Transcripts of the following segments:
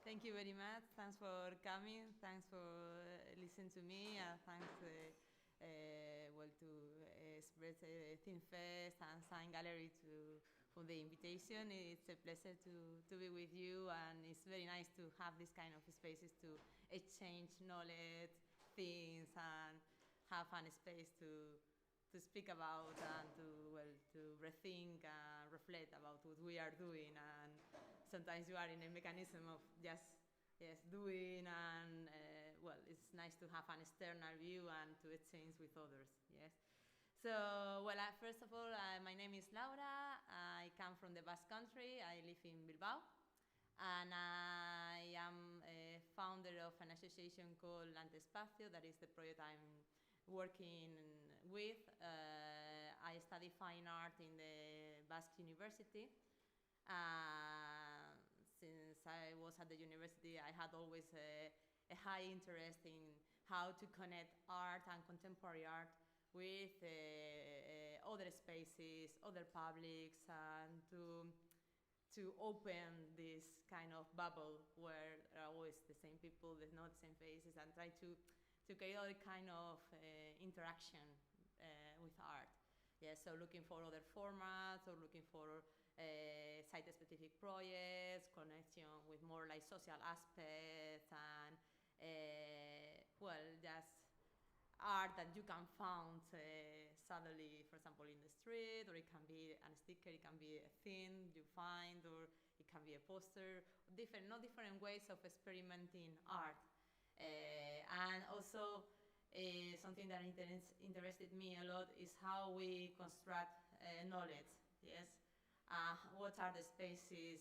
Thank you very much. Thanks for coming. Thanks for listening to me. And thanks to Express Zinefest and Sign Gallery for the invitation. It's a pleasure to be with you, and it's very nice to have this kind of spaces to exchange knowledge, things, and have a space to speak about and to rethink and reflect about what we are doing. And sometimes you are in a mechanism of just doing, and it's nice to have an external view and to exchange with others. Yes. So, first of all, my name is Laura. I come from the Basque Country. I live in Bilbao, and I am a founder of an association called Antespacio. That is the project I'm working with. I study fine art in the Basque University. Since I was at the university, I had always a high interest in how to connect art and contemporary art with other spaces, other publics, and to open this kind of bubble where there are always the same people, there's not the same faces, and try to create all kind of interaction with art. Yeah, so looking for other formats, or looking for site-specific projects, connection with more like social aspects, and just art that you can find suddenly, for example, in the street, or it can be a sticker, it can be a thing you find, or it can be a poster. Different ways of experimenting art. And also something that interested me a lot is how we construct knowledge. Yes, what are the spaces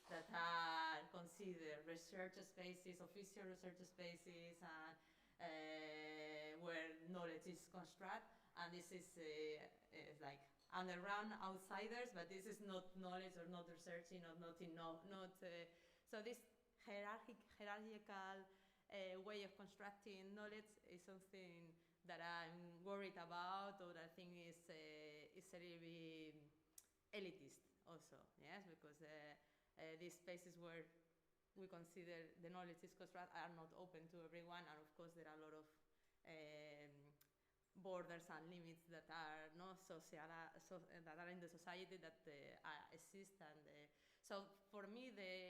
that are considered research spaces, official research spaces, and where knowledge is constructed. And this is like underground outsiders, but this is not knowledge or not researching or so this hierarchical way of constructing knowledge is something that I'm worried about, or I think is a little bit elitist also. Yes, because these spaces where we consider the knowledge is constructed are not open to everyone, and of course there are a lot of borders and limits that are not that are in the society that exist. And so for me, the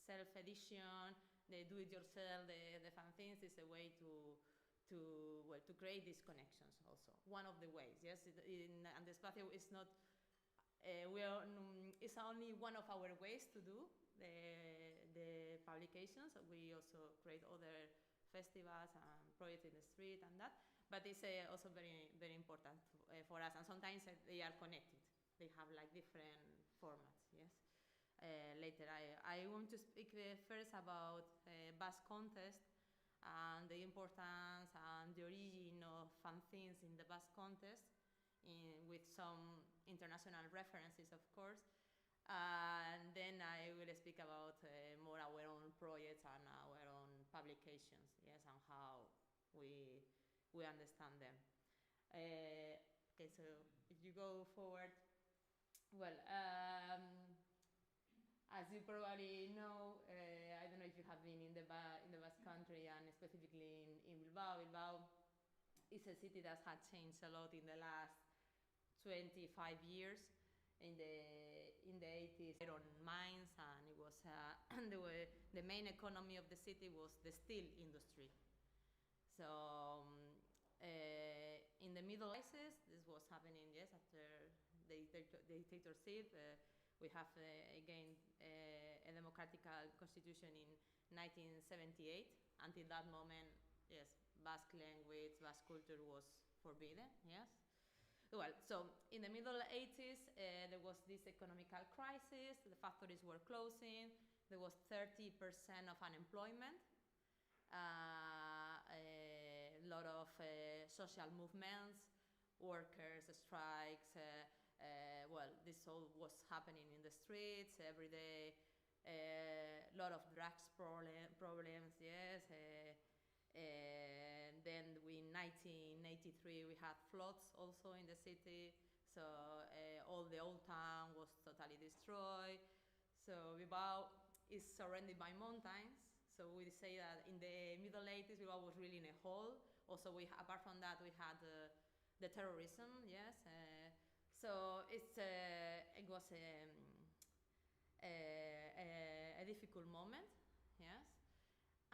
self-edition, the do-it-yourself, the fanzines is a way to create these connections also. One of the ways, yes. In Antespacio, it's not. It's only one of our ways to do the publications. We also create other festivals and projects in the street and that. But it's also very, very important for us. And sometimes they are connected. They have like different formats. Yes. Later, I want to speak first about Basque contest and the importance and the origin of fanzines in the Basque contest, with some international references, of course. And then I will speak about more our own projects and our own publications, yes, and how we understand them. Okay, so if you go forward, as you probably know, I don't know if you have been in the Basque Country, and specifically in Bilbao. Bilbao is a city that has changed a lot in the last 25 years. In the 80s, on mines, and it was the main economy of the city was the steel industry. So in the Middle Ages, this was happening. Yes, after the dictatorship. We have again a democratic constitution in 1978. Until that moment, yes, Basque language, Basque culture was forbidden. Yes. Well, so in the middle 80s, there was this economical crisis. The factories were closing. There was 30% of unemployment. A lot of social movements, workers strikes. This all was happening in the streets every day. A lot of drugs problems, yes. And then in 1983 we had floods also in the city, so all the old town was totally destroyed. So Bilbao is surrounded by mountains. So we say that in the middle 80s, Bilbao was really in a hole. Also, apart from that, we had the terrorism, yes. So it was a difficult moment, yes.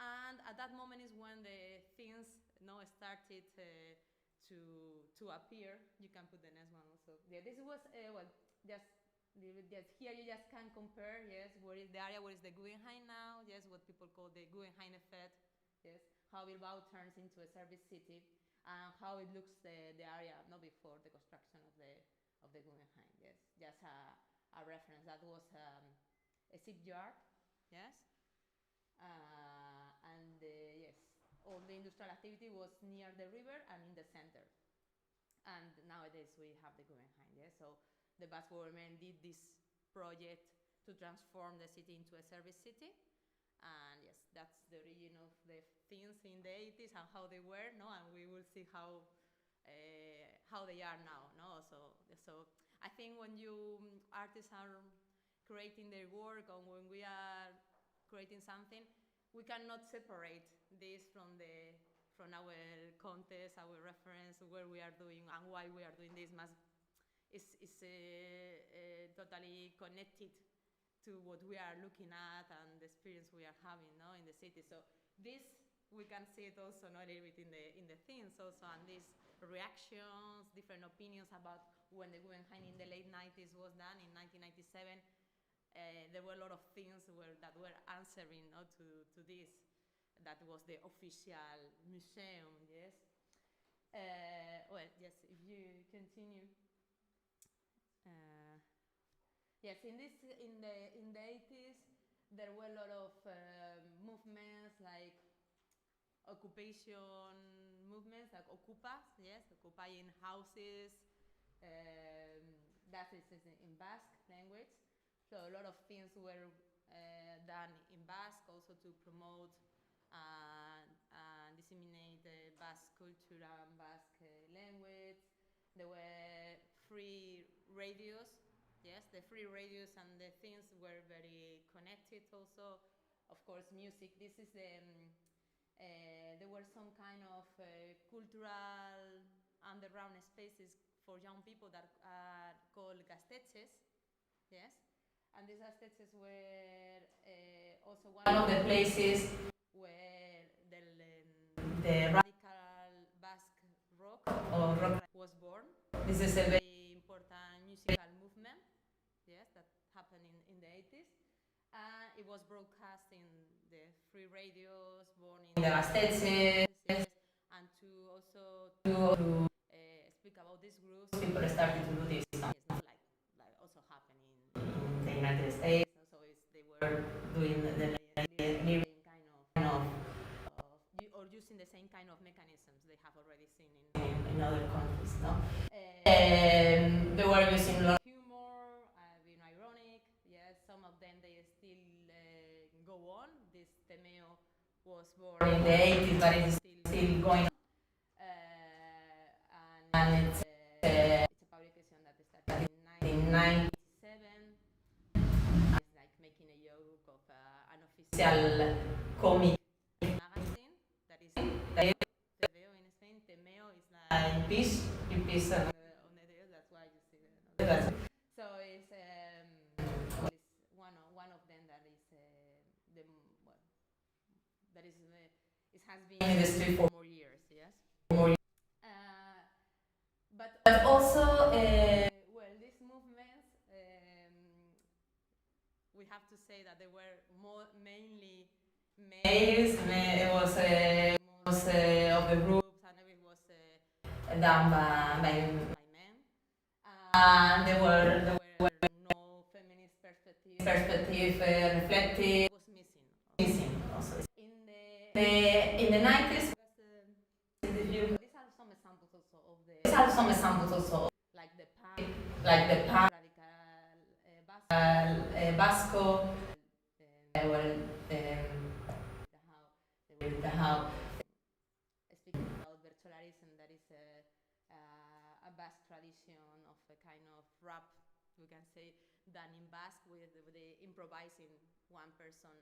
And at that moment is when the things started to appear. You can put the next one also. Yeah, this was just here you just can compare, yes, where is the area, where is the Guggenheim now, yes, what people call the Guggenheim effect, yes, how Bilbao turns into a service city, and how it looks the area not before the construction of the Guggenheim, yes, just a reference. That was a shipyard, yes, and yes, all the industrial activity was near the river and in the center. And nowadays we have the Guggenheim, yes, so the Basque government did this project to transform the city into a service city. And yes, that's the origin of the things in the 80s and how they were, no? And we will see how they are now, no? So I think when artists are creating their work, or when we are creating something, we cannot separate this from our context, our reference, where we are doing and why we are doing this. Is totally connected to what we are looking at and the experience we are having, no, in the city. So this we can see it also not a little bit in the themes also, and these reactions, different opinions about when the Guggenheim in the late 90s was done in 1997. There were a lot of things that were answering, no, to this. That was the official museum, yes. Well, yes, if you continue. Yes, in the 80s, there were a lot of movements like occupation movements, like ocupas, yes, occupying houses. That is in Basque language. So a lot of things were done in Basque, also to promote and disseminate the Basque culture and Basque language. There were free radios. Yes, the free radios and the things were very connected also. Of course, music. This is there were some kind of cultural underground spaces for young people that are called gasteches. Yes, and these gasteches were also one of the places where the radical Basque rock or rock was born. This is a very important musical movement, yes, that happened in the 80s. It was broadcast in the free radios, born in the gasteches, yes, and to also speak about these groups, people started to do this. It's not like also happening in the United States. So they were doing the same kind of or using the same kind of mechanisms they have already seen in other countries, no? They were using a lot of humor, being ironic. Yes, some of them they still go on. This Temeo was born in the 80s, but it's still going on. And it's a publication that started in 1997. It's like making a joke of an official comic magazine that is Temeo in Spain. Temeo is like peace on the day. That's why you see that. So it's one of them that is it has been in the street for more years. Yes. But also, well, these movements, we have to say that they were mainly males. It was most of the groups, and it was done by men. And there were no feminist perspective reflected. It was missing also. In the 90s. These are some examples also. Like the punk, radical Basco. How speaking about virtualism, that is a Basque tradition of a kind of rap we can say, than in Basque with the improvising one person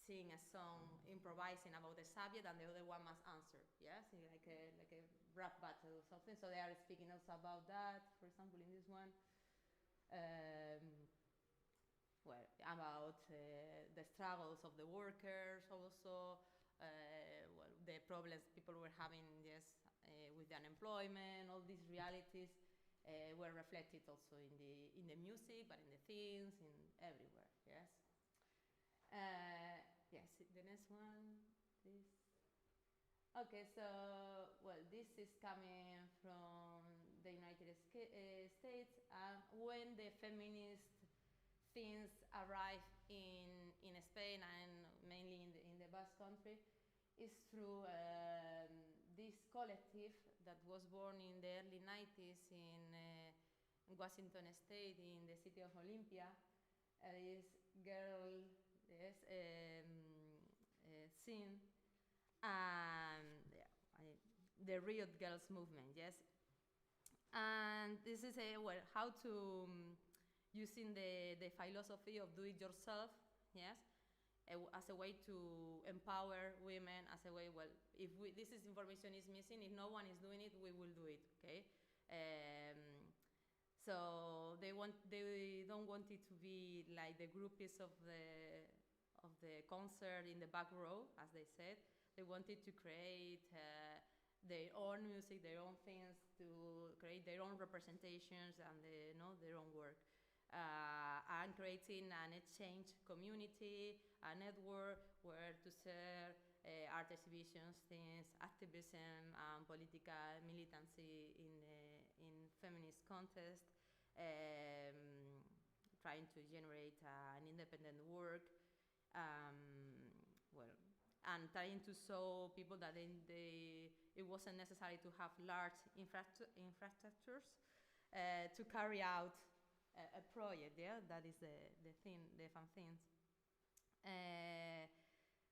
sing a song, improvising about the subject, and the other one must answer. Yes, like a rap battle or something. So they are speaking also about that. For example, in this one, well, about the struggles of the workers, also well, the problems people were having, yes, with the unemployment. All these realities were reflected also in the music, but in the themes, in everywhere. Yes. Yes, the next one, please. Okay, so, well, this is coming from the United States. When the feminist themes arrive in Spain and mainly in the Basque Country, is through this collective that was born in the early 90s in Washington State, in the city of Olympia. Is girl, yes, zine, and the Riot Girls movement, yes. And this is well, how to using the philosophy of do-it-yourself, yes, as a way to empower women, as a way, well, if this information is missing, if no one is doing it, we will do it, okay? So they don't want it to be like the groupies of the concert in the back row, as they said. They wanted to create their own music, their own things, to create their own representations and their own work. And creating an exchange community, a network where to share art exhibitions, things, activism, and political militancy in feminist contest, trying to generate an independent work, well, and trying to show people that it wasn't necessary to have large infrastructures to carry out a project, yeah, that is the thing, the Fanzines.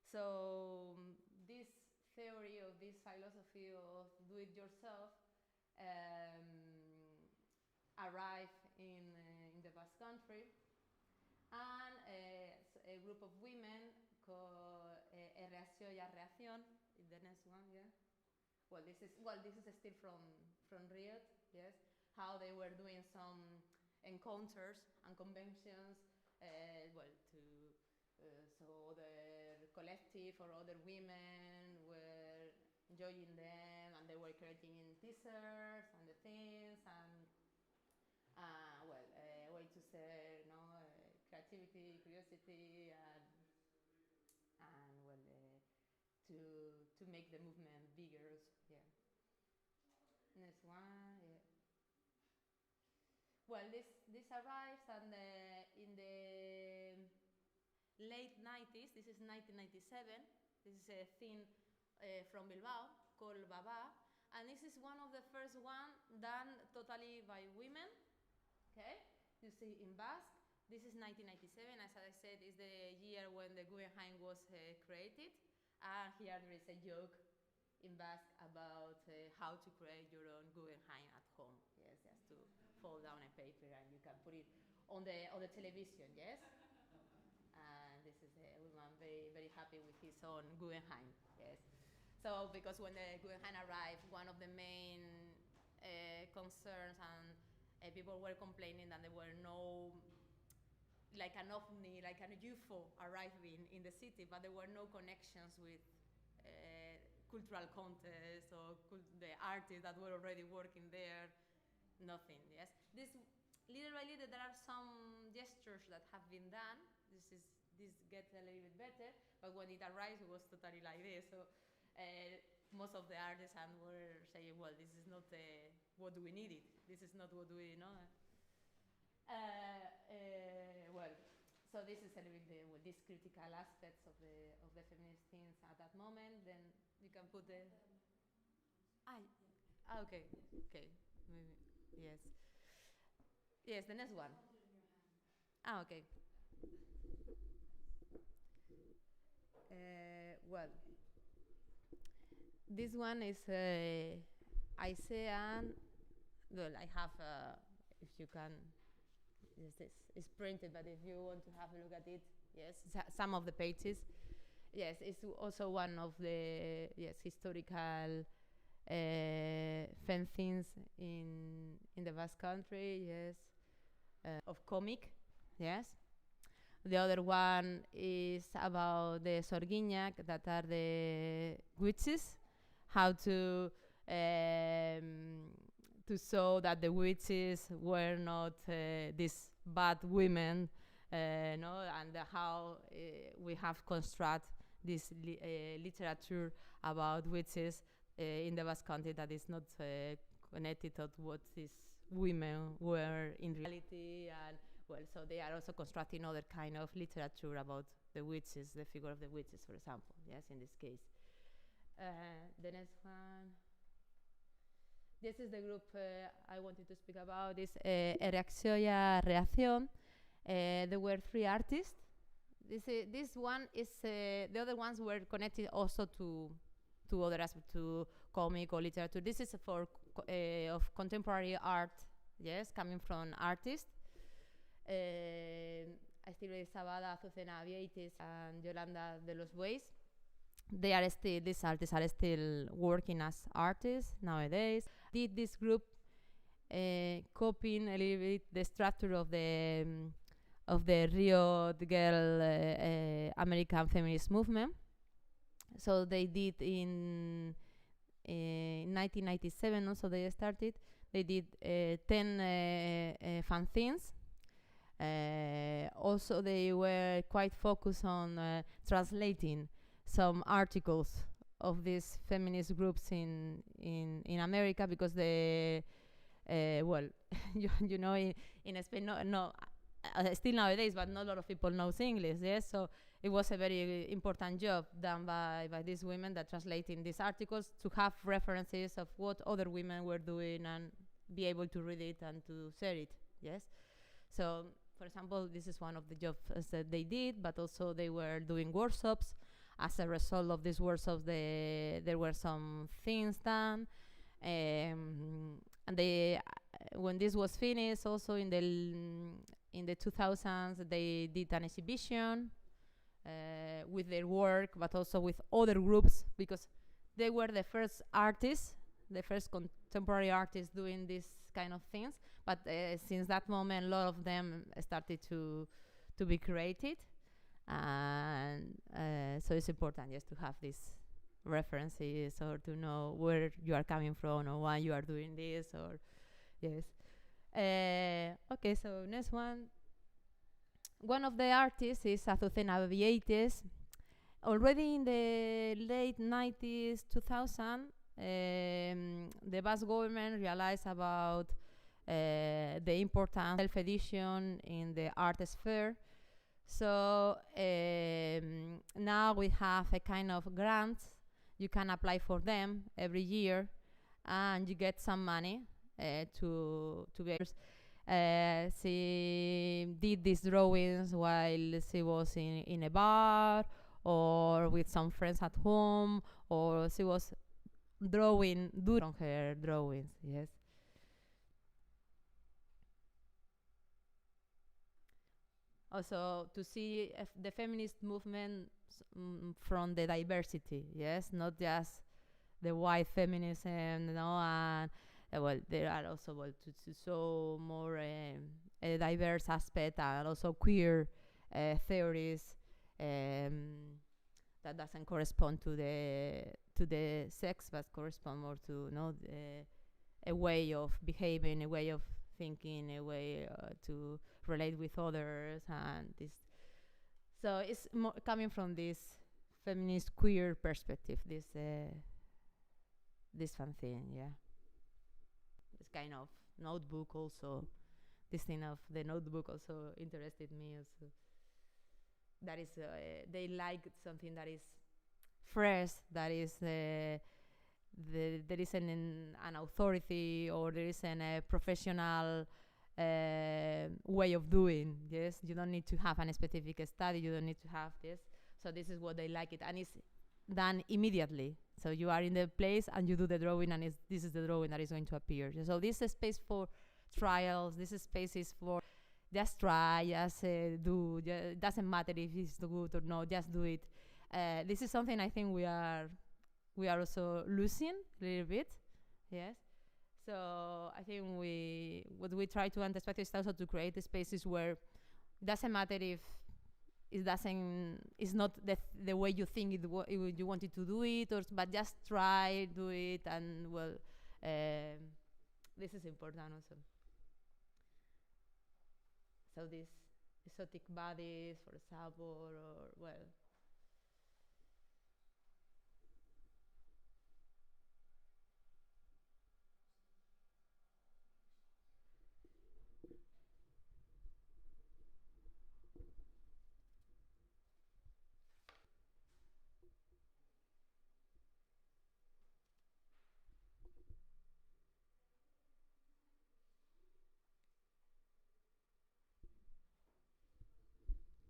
So this theory of this philosophy of do-it-yourself arrived in the Basque Country, and a group of women called Reacción y Reacción, the next one, yeah. Well, this is still from Riot, yes. How they were doing some encounters and conventions, well, so other collective or other women were joining them, and they were creating t-shirts and the things, and well, a way to share, creativity, curiosity, and well, to make the movement bigger, yeah. Next one, yeah. Well, this arrives, and in the late 90s, this is 1997, this is a thing from Bilbao called Baba, and this is one of the first one done totally by women, okay? You see in Basque, this is 1997, as I said, is the year when the Guggenheim was created, and here there is a joke in Basque about how to create your own Guggenheim at home, yes, just to fold down a paper and you can put it on the television, yes? And this is a woman very, very happy with his own Guggenheim, yes? So, because when the Guggenheim arrived, one of the main concerns and people were complaining that there were no, like an ovni, like an UFO arriving in the city, but there were no connections with cultural contests or the artists that were already working there. Nothing, yes. This, little by little, there are some gestures that have been done. This gets a little bit better, but when it arrived, it was totally like this. So most of the artists were saying, well, this is not what we needed. This is not what we know. Well, so this is a little bit these critical aspects of the feminist things at that moment. Then you can put the. Okay, maybe. Yes. Yes, the next one. Okay. Well, this one is I say well, I have, if you can, this is printed, but if you want to have a look at it, yes, some of the pages. Yes, it's also one of the historical fanzines in the Basque Country. Yes, of comic. Yes. The other one is about the Sorguiñac, that are the witches, how to show that the witches were not these bad women, no, and how we have construct this literature about witches in the Basque Country that is not connected to what these women were in reality. And well, so they are also constructing other kind of literature about the witches, the figure of the witches, for example. Yes, in this case. The next one. This is the group I wanted to speak about. This Reacción Reacción. There were 3 artists. This one is the other ones were connected also to other aspects, to comic or literature. This is for of contemporary art. Yes, coming from artists. Estilo Sabada, Azucena Vieites, and Yolanda de los Bueyes. They are still, these artists are still working as artists nowadays. Did this group copying a little bit the structure of the Rio Girl American feminist movement. So they did in 1997. Also, they started. They did 10 fanzines. Also, they were quite focused on translating some articles of these feminist groups in America, because they well, you know, in Spain, still nowadays, but not a lot of people knows English. Yes, so it was a very important job done by these women that translating these articles to have references of what other women were doing and be able to read it and to share it. Yes, so for example, this is one of the jobs that they did, but also they were doing workshops. As a result of these workshops, there were some things done, and they, when this was finished, also in the 2000s, they did an exhibition with their work, but also with other groups, because they were the first artists, the first contemporary artists doing these kind of things. But since that moment, a lot of them started to be created. And so it's important just to have these references, or to know where you are coming from, or why you are doing this, or yes. Okay, so next one. One of the artists is Azucena Vieites. Already in the late 90s, 2000, the Basque government realized about the importance of self-edition in the art sphere. So now we have a kind of grants. You can apply for them every year, and you get some money to be able. She did these drawings while she was in a bar, or with some friends at home, or she was drawing on her drawings. Yes. Also, to see the feminist movement from the diversity, yes, not just the white feminism, no, and well, there are also to show more a diverse aspect, and also queer theories that doesn't correspond to the sex, but correspond more to a way of behaving, a way of thinking, a way to relate with others, and this. So it's coming from this feminist queer perspective. This fanzine, yeah. It's kind of notebook also. This thing of the notebook also interested me also. That is, they like something that is fresh, that is there isn't an authority, or there isn't a professional way of doing. Yes, you don't need to have a specific study. You don't need to have this. So this is what they like it, and it's done immediately. So you are in the place and you do the drawing, and this is the drawing that is going to appear. So this is a space for trials. This is spaces for just try, just do. It doesn't matter if it's good or not. Just do it. This is something I think we are also losing a little bit. Yes. So I think what we try to Antespacio is also to create the spaces where it doesn't matter if it's not the way you think you wanted to do it, but just try, do it, and well, this is important also. So these exotic bodies, for example, or well.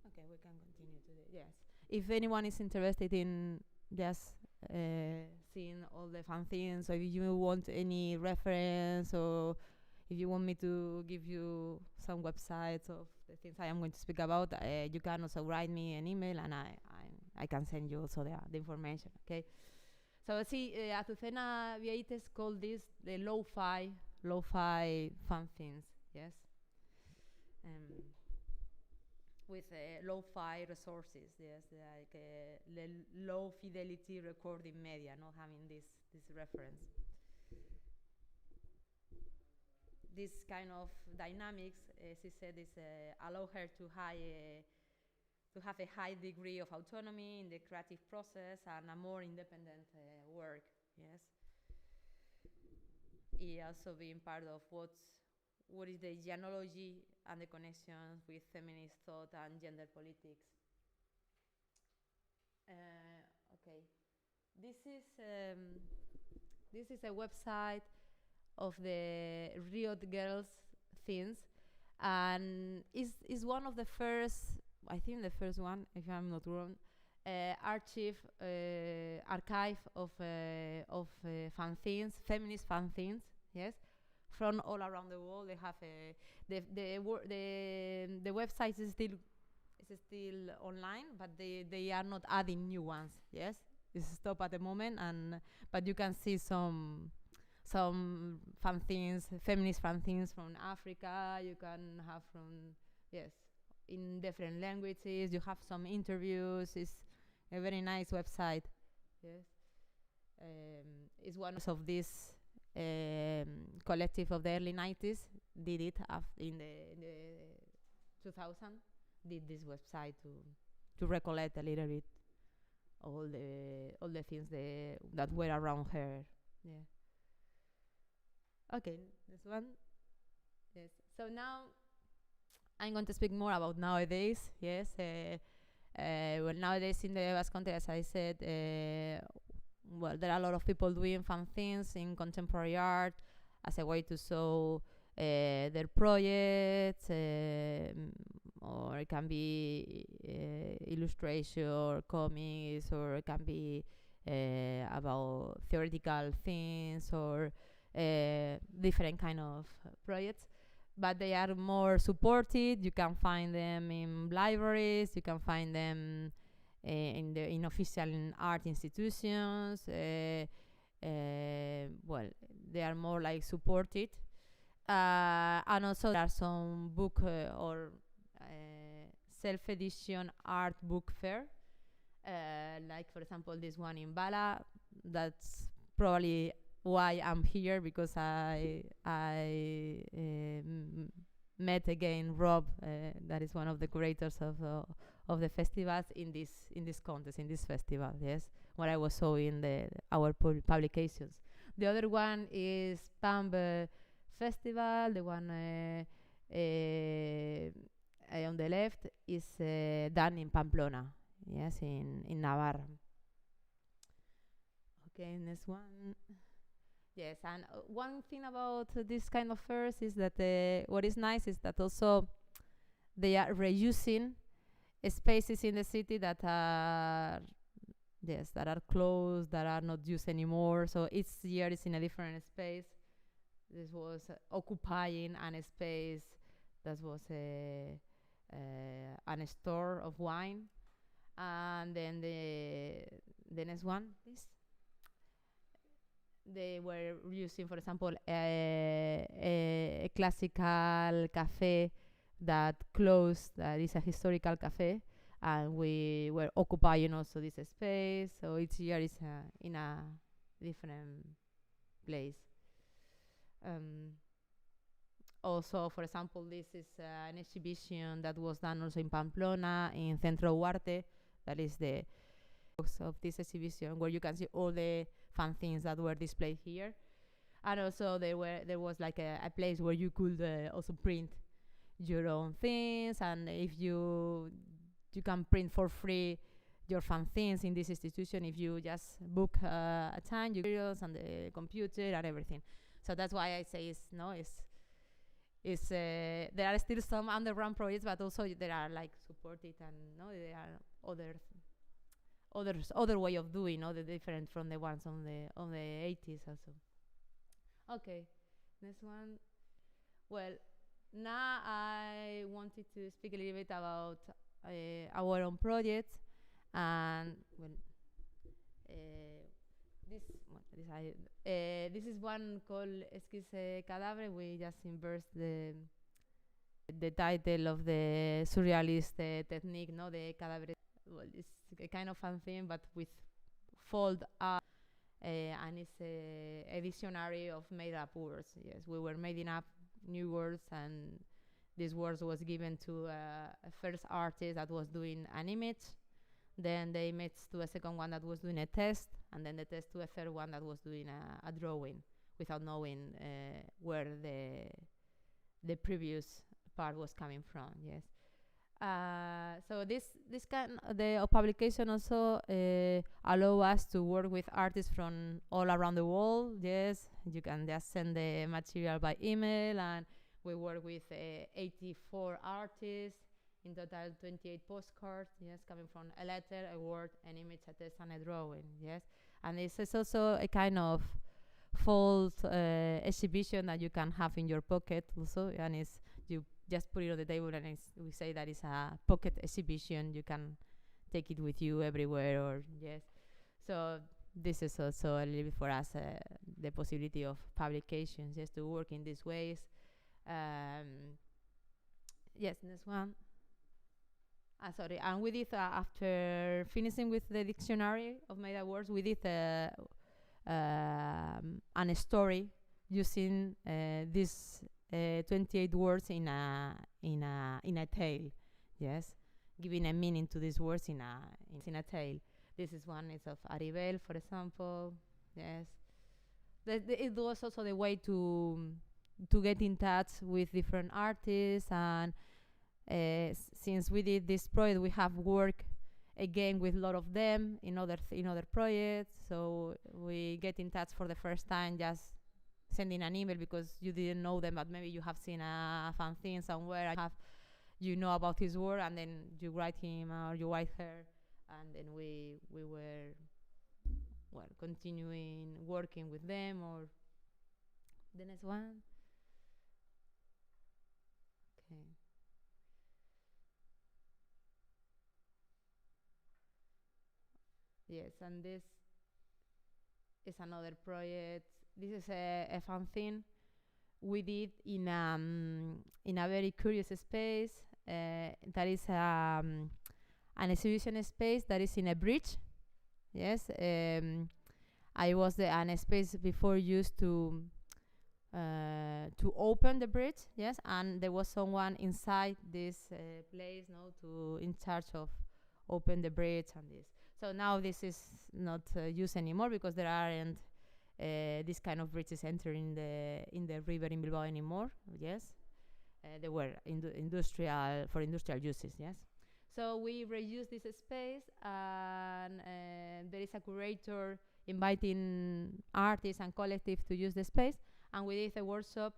Okay, we can continue today. Yes. If anyone is interested in just seeing all the fanzines, or if you want any reference, or if you want me to give you some websites of the things I am going to speak about, you can also write me an email, and I can send you also the information. Okay. So see, Azucena Vieites called this the lo-fi fanzines. Yes. With low-fi resources, yes, like low fidelity recording media, not having this reference. This kind of dynamics, as he said, is allow her to have a high degree of autonomy in the creative process and a more independent work. Yes. He also being part of what is the genealogy and the connections with feminist thought and gender politics. Okay, this is a website of the Riot Girls things, and is one of the first, I think the first one, if I'm not wrong, archive of fanzines, feminist fanzines. Yes. From all around the world. They have the website is still online, but they are not adding new ones. Yes, it's stopped at the moment, but you can see some fanzines, feminist fanzines from Africa. You can have from in different languages. You have some interviews. It's a very nice website. Yes, it's one of these. Collective of the early 90s did it in the 2000, did this website to recollect a little bit all the things that were around her. Yeah. Okay, this one. Yes. So now I'm going to speak more about nowadays. Yes. Well, nowadays in the Basque country, as I said, well, there are a lot of people doing fanzines in contemporary art as a way to show their projects, or it can be illustration or comics, or it can be about theoretical things, or different kind of projects. But they are more supported. You can find them in libraries. You can find them in official art institutions. Well, they are more like supported, and also there are some book or self-edition art book fair, like for example this one in Bala. That's probably why I'm here, because I met again Rob, that is one of the curators of the festivals in this contest, in this festival. Yes, where I was showing our publications. The other one is PAMB Festival. The one on the left is done in Pamplona. Yes, in Navarra. Okay, next one. Yes, and one thing about this kind of fairs is that what is nice is that also they are reusing spaces in the city that are yes, that are closed, that are not used anymore. So each year is in a different space. This was occupying a space that was a store of wine. And then the next one, please. They were using, for example, a classical cafe that closed, that is a historical cafe, and we were occupying also this space. So each year is in a different place. Also, for example, this is an exhibition that was done also in Pamplona, in Centro Huarte. That is the of this exhibition, where you can see all the fanzines that were displayed here. And also there was like a place where you could also print your own things, and if you can print for free your fanzines in this institution if you just book a time, you videos and the computer and everything. So that's why I say there are still some underground projects, but also there are like supported, and there are other way of doing, the different from the ones on the 80s also. Okay, next one. Well, now I wanted to speak a little bit about our own projects, and this is one called Esquisse Cadavre. We just inversed the title of the surrealist technique, the cadavre. Well, it's a kind of fanzine, but with fold up, and it's a dictionary of made-up words. Yes, we were making up new words, and these words was given to a first artist that was doing an image. Then the image to a second one that was doing a test, and then the test to a third one that was doing a drawing, without knowing where the previous part was coming from. Yes. So this kind of publication also allow us to work with artists from all around the world. Yes, you can just send the material by email, and we work with 84 artists, in total 28 postcards. Yes, coming from a letter, a word, an image, a text, and a drawing. Yes, and this is also a kind of false exhibition that you can have in your pocket also, and it's you just put it on the table, and we say that it's a pocket exhibition. You can take it with you everywhere, or yes. So this is also a little bit for us the possibility of publications, just to work in these ways. Yes, next one. Sorry, and we did after finishing with the dictionary of made-up words, we did a story using these 28 words in a tale. Yes, giving a meaning to these words in a tale. This is one is of Aribel, for example. Yes, it was also the way to get in touch with different artists, and since we did this project, we have worked again with a lot of them in other projects. So we get in touch for the first time, just sending an email because you didn't know them, but maybe you have seen a fanzine somewhere, and you know about his work, and then you write him or you write her, and then we were continuing working with them. Or the next one. Okay. Yes, and this is another project. This is a fanzine we did in a very curious space. That is an exhibition space that is in a bridge. Yes, I was an space before used to open the bridge. Yes, and there was someone inside this place, in charge of open the bridge and this. So now this is not used anymore because there aren't this kind of bridges entering in the river in Bilbao anymore. Yes, they were industrial uses. Yes, so we reuse this space, and there is a curator inviting artists and collectives to use the space, and we did a workshop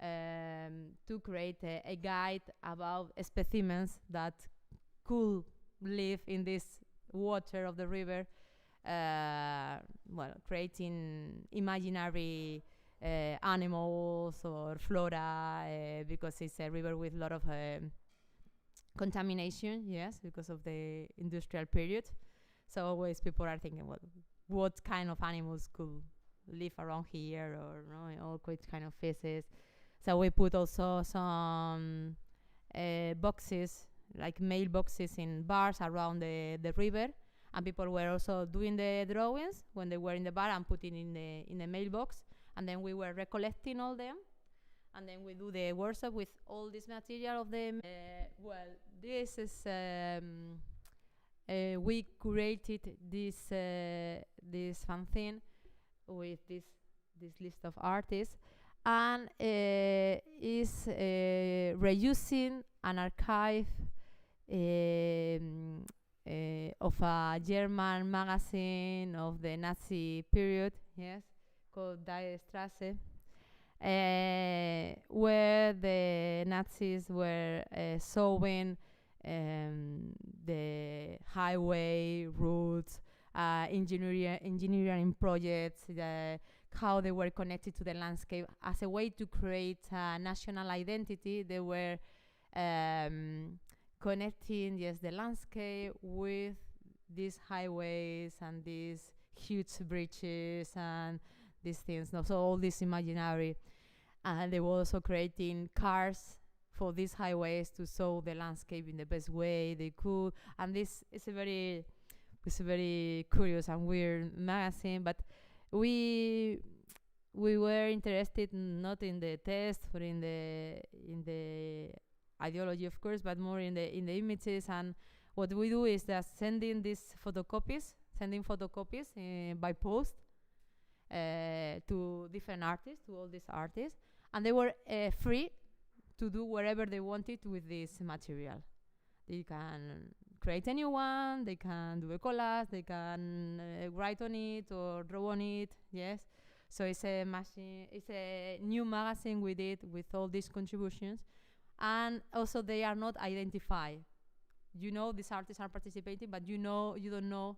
to create a guide about specimens that could live in this water of the river, creating imaginary animals or flora because it's a river with a lot of contamination, yes, because of the industrial period. So always people are thinking, what kind of animals could live around here, or all kind of fishes. So we put also some boxes, like mailboxes in bars around the river, and people were also doing the drawings when they were in the bar and putting in the mailbox, and then we were recollecting all them, and then we do the workshop with all this material of them. This is we created this fanzine with this list of artists, and is reusing an archive of a German magazine of the Nazi period, yes, called Díez, where the Nazis were sewing the highway routes, engineering projects, how they were connected to the landscape as a way to create a national identity. They were connecting, yes, the landscape with these highways and these huge bridges and these things. No? So all this imaginary. And they were also creating cars for these highways to show the landscape in the best way they could. And this is a very curious and weird magazine, but we were interested not in the text or in the ideology, of course, but more in the images. And what we do is just sending photocopies by post to different artists, to all these artists, and they were free to do whatever they wanted with this material. They can create a new one, they can do a collage, they can write on it or draw on it, yes. So it's a new magazine we did with all these contributions, and also they are not identified. You know these artists are participating, but you don't know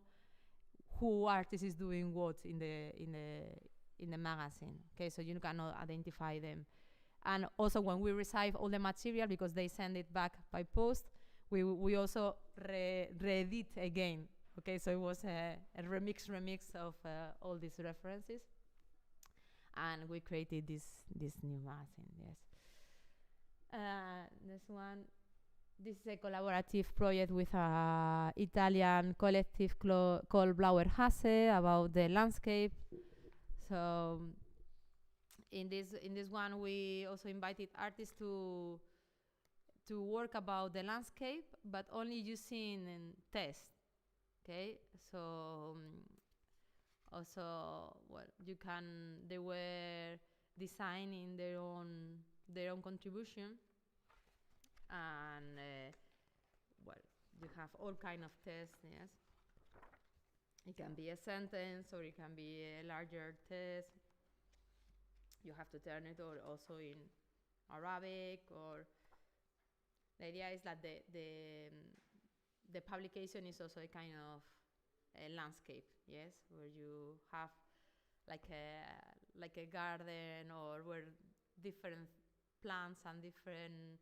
who artist is doing what in the magazine. Okay, so you cannot identify them. And also when we receive all the material, because they send it back by post, we also re-edit again. Okay, so it was a remix of all these references, and we created this new magazine. Yes. This one. This is a collaborative project with an Italian collective called Blauer Hase about the landscape. So in this one, we also invited artists to work about the landscape, but only using text. Okay, so also they were designing their own contribution. And you have all kind of tests, yes. It can be a sentence, or it can be a larger test. You have to turn it also in Arabic, or the idea is that the publication is also a kind of a landscape, yes, where you have like a garden, or where different plants and different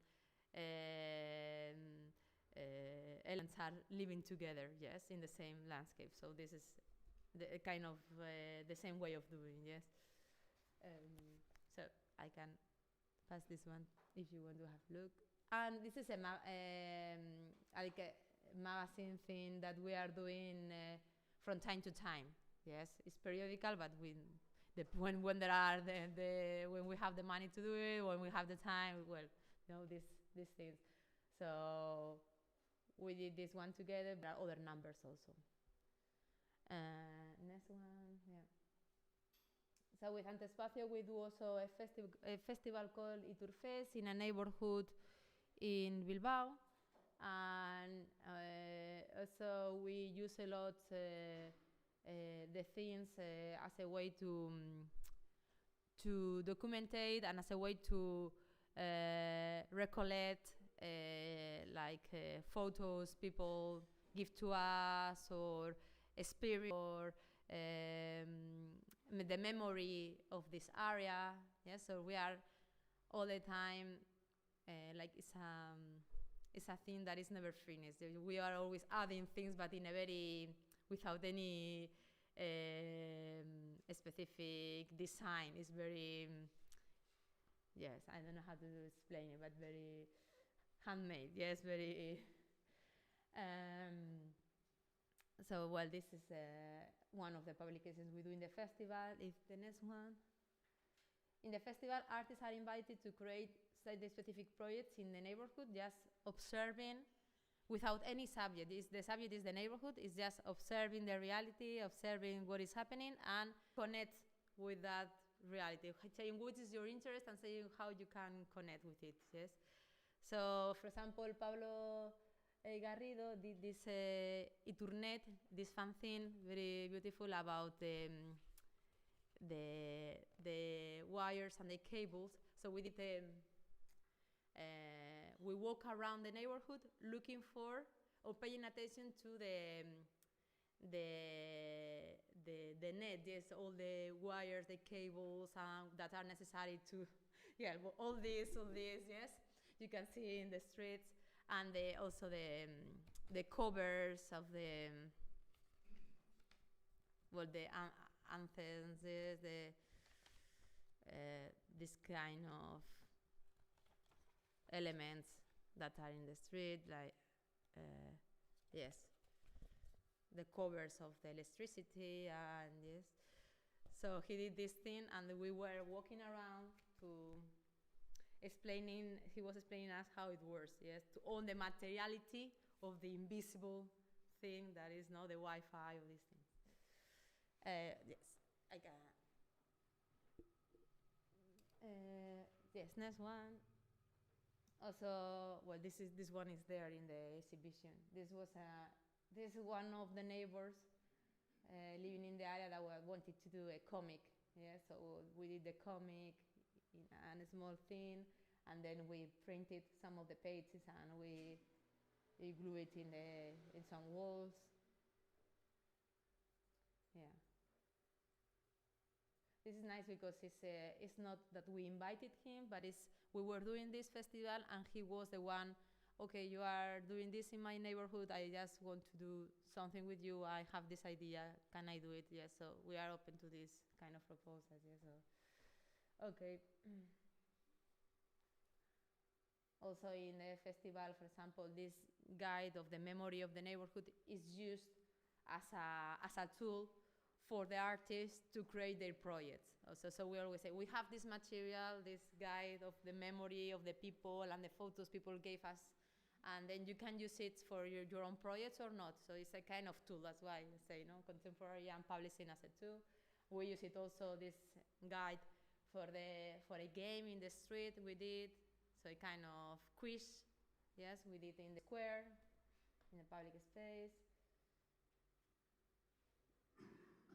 elements are living together, yes, in the same landscape. So this is the kind of the same way of doing, yes. So I can pass this one if you want to have a look. And this is a magazine thing that we are doing from time to time. Yes, it's periodical, but when there are when we have the money to do it, when we have the time, these things. So we did this one together. There are other numbers also. Next one, yeah. So with Antespacio, we do also a festival called Iturfest in a neighborhood in Bilbao, and also we use a lot the things as a way to documentate, and as a way to recollect photos people give to us, or spirit or the memory of this area. Yeah, so we are all the time like it's a thing that is never finished. We are always adding things, but in a very without any specific design. It's very yes, I don't know how to explain it, but very handmade. Yes, very. So, well, this is one of the publications we do in the festival. If the next one. In the festival, artists are invited to create site-specific projects in the neighborhood, just observing without any subject. The subject is the neighborhood. It's just observing the reality, observing what is happening, and connect with that reality, saying what is your interest and saying how you can connect with it. Yes. So, for example, Pablo Garrido did this Iturnet, this fanzine, very beautiful about the wires and the cables. So we did we walk around the neighborhood looking for or paying attention to the net, yes, all the wires, the cables that are necessary to, yeah, all this, yes, you can see in the streets, and also the covers of the anthems, this kind of elements that are in the street, like yes, the covers of the electricity, and yes. So he did this thing, and we were walking around he was explaining us how it works, yes, to own the materiality of the invisible thing that is not the Wi-Fi or these things. Yes, I can. Yes, next one. Also, well, this one is there in the exhibition. This is one of the neighbors living in the area that wanted to do a comic. Yeah, so we did the comic in a small thing, and then we printed some of the pages and we glue it in some walls. Yeah. This is nice because it's not that we invited him, but we were doing this festival and he was the one, okay, you are doing this in my neighborhood, I just want to do something with you, I have this idea, can I do it? Yes, so we are open to this kind of proposals. Yes, so. Okay. Also in the festival, for example, this guide of the memory of the neighborhood is used as a tool for the artists to create their projects. Also, so we always say, we have this material, this guide of the memory of the people and the photos people gave us, and then you can use it for your own projects or not. So it's a kind of tool. That's why I say, contemporary and publishing as a tool. We use it also, this guide, for a game in the street we did. So a kind of quiz, yes, we did in the square, in the public space.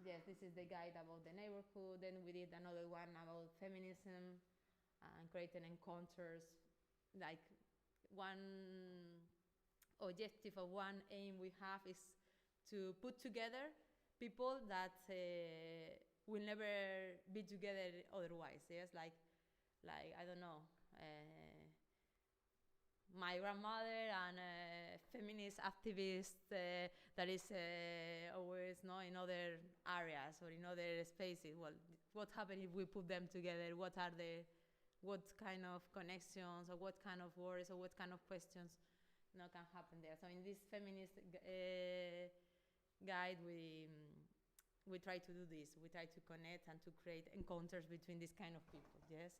Yes, this is the guide about the neighborhood. Then we did another one about feminism and creating encounters. Like one objective or one aim we have is to put together people that will never be together otherwise. Yes, like I don't know, my grandmother and a feminist activist that is always in other areas or in other spaces. Well, what happens if we put them together? What kind of connections or what kind of words or what kind of questions can happen there? So in this feminist guide, we try to do this. We try to connect and to create encounters between this kind of people. Yes.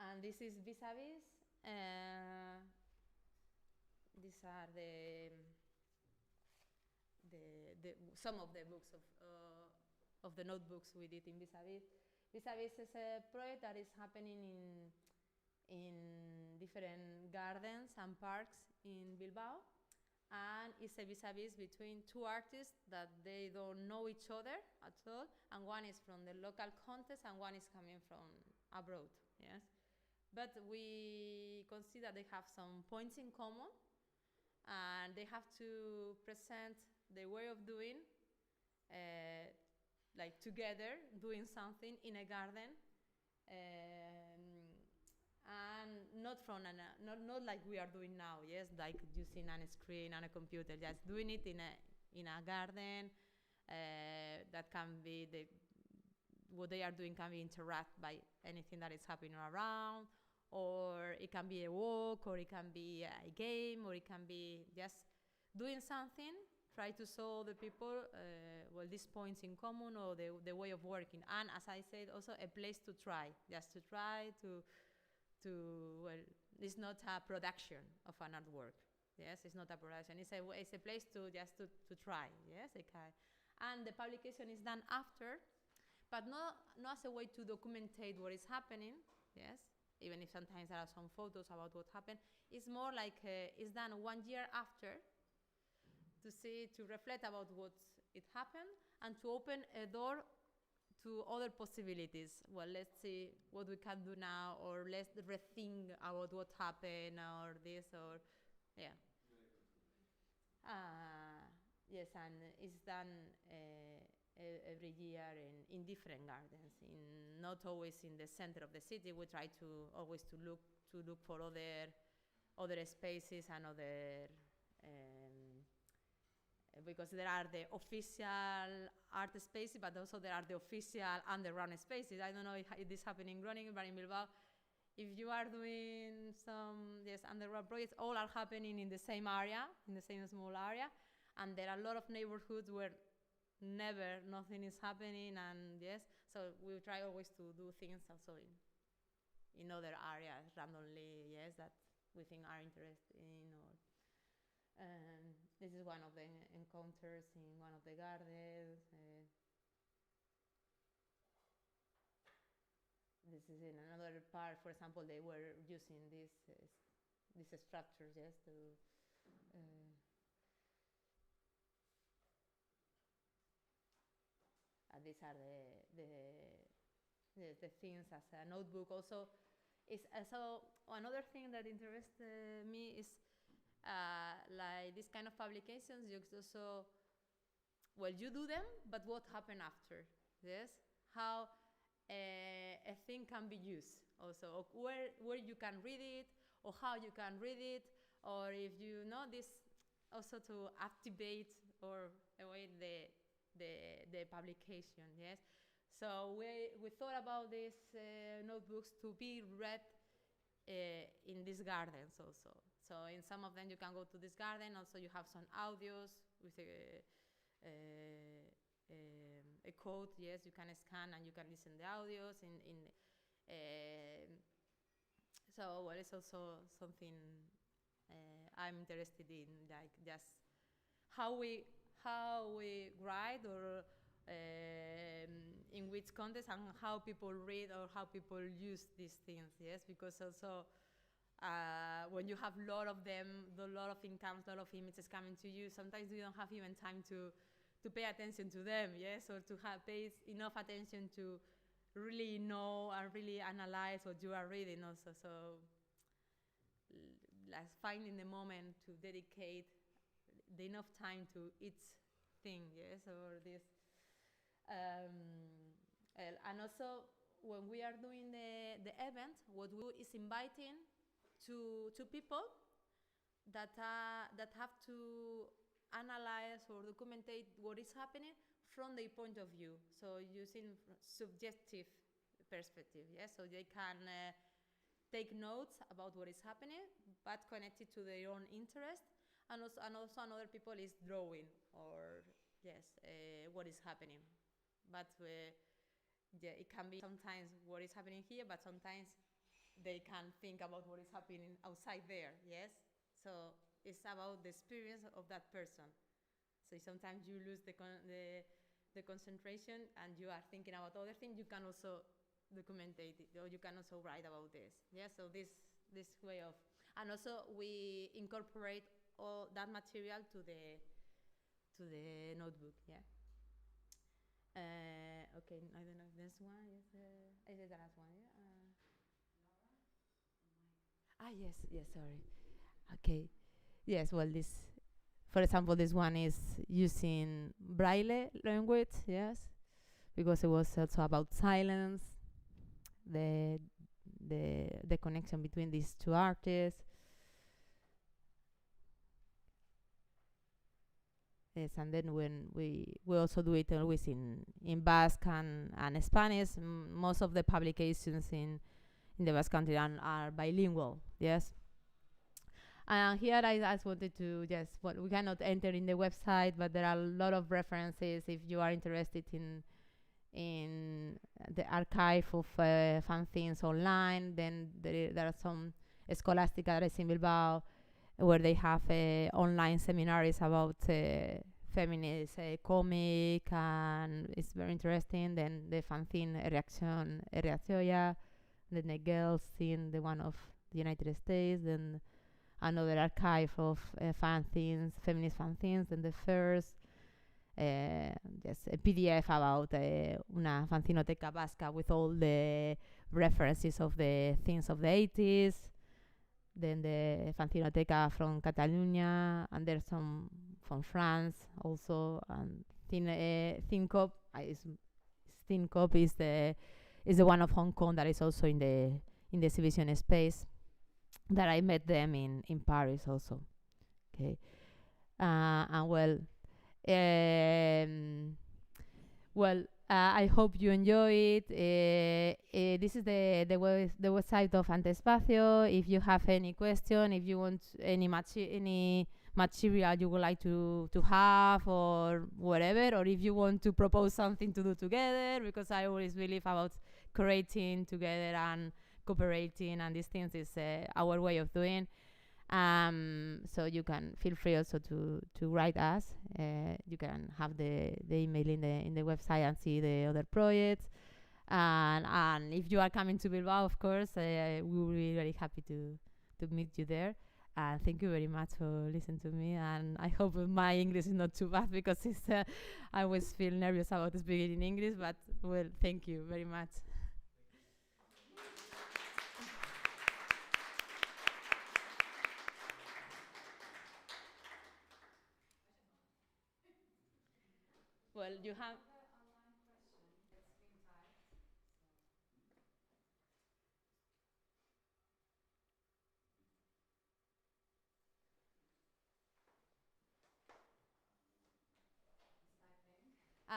And this is vis-a-vis. These are some of the books of the notebooks we did in vis-a-vis. Vis-a-vis is a project that is happening in different gardens and parks in Bilbao, and it's a vis-a-vis between two artists that they don't know each other at all, and one is from the local context and one is coming from abroad. Yes. But we consider they have some points in common, and they have to present their way of doing, like together, doing something in a garden, and not from not like we are doing now, yes, like using a screen and a computer, just doing it in a garden. That can be what they are doing can be interrupted by anything that is happening around, or it can be a walk, or it can be a game, or it can be just doing something, try to show the people these points in common, or the way of working. And as I said, also a place to try, just to try to it's not a production of an artwork. Yes, it's not a production. It's a place to just to try. Yes, okay. And the publication is done after, but not as a way to documentate what is happening. Yes, even if sometimes there are some photos about what happened. It's more like it's done 1 year after, to reflect about what it happened, and to open a door to other possibilities. Well, let's see what we can do now, or let's rethink about what happened, or this, or yeah. Yes, and it's done every year in different gardens. Not always in the center of the city. We try to always to look for other spaces and other. Because there are the official art spaces, but also there are the official underground spaces. I don't know if it is happening in Groningen, but in Bilbao, if you are doing some underground projects, all are happening in the same area, in the same small area, and there are a lot of neighborhoods where nothing is happening, and so we try always to do things also in other areas randomly, that we think are interesting, or. This is one of the encounters in one of the gardens. This is in another part. For example, they were using these structures, to. These are the things as a notebook. Also, so another thing that interested me is. Like this kind of publications, you also, you do them, but what happened after? Yes, how a thing can be used also, or where you can read it, or how you can read it, or if you know this, also to activate or avoid the publication. Yes, so we thought about these notebooks to be read in these gardens also. So in some of them you can go to this garden. Also you have some audios with a code. Yes, you can scan and you can listen to the audios. So it's also something I'm interested in, like just how we write, or in which context, and how people read or how people use these things. Yes, because also. When you have a lot of them, a lot of incomes, a lot of images coming to you, sometimes you don't have even time to pay attention to them, yes, or to pay enough attention to really know and really analyze what you are reading also. So, like finding the moment to dedicate the enough time to each thing, yes, or this. And also, when we are doing the event, what we do is inviting to people that have to analyze or documentate what is happening from their point of view. So using subjective perspective, yes. So they can take notes about what is happening, but connected to their own interest, and also another people is drawing, or what is happening, but it can be sometimes what is happening here, but sometimes they can think about what is happening outside there, yes? So it's about the experience of that person. So sometimes you lose the concentration and you are thinking about other things, you can also document it, or you can also write about this. Yeah, so this way of, and also we incorporate all that material to the notebook, yeah. Okay, I don't know if this one is the last one, yeah? Yes, sorry. Okay. Yes, well, this, for example, this one is using Braille language, yes, because it was also about silence, the the connection between these two artists. Yes, and then when we also do it always in Basque and Spanish. Most of the publications in the Basque country are bilingual. Yes. And here I just wanted to just what we cannot enter in the website, but there are a lot of references if you are interested in the archive of fanzines online. Then there are some Scholastica that is in Bilbao where they have online seminars about feminist comic, and it's very interesting. Then the fanzine Reaccionya, then the girls scene, the one of the United States, then another archive of fanzines, feminist fanzines, and the first just a PDF about una fanzinoteca vasca with all the references of the things of the 80s. Then the fanzinoteca from Catalonia, and there's some from France also. And Thin Cop is the one of Hong Kong that is also in the exhibition space. That I met them in Paris also. Okay, and well, I hope you enjoy it. This is the website of Antespacio. If you have any question, if you want any material you would like to have or whatever, or if you want to propose something to do together, because I always believe about creating together and cooperating, and these things is our way of doing. So you can feel free also to write us. You can have the email in the website and see the other projects. And if you are coming to Bilbao, of course, we will be very happy to meet you there. And thank you very much for listening to me. And I hope my English is not too bad, because I always feel nervous about speaking in English. But well, thank you very much. Well, you have.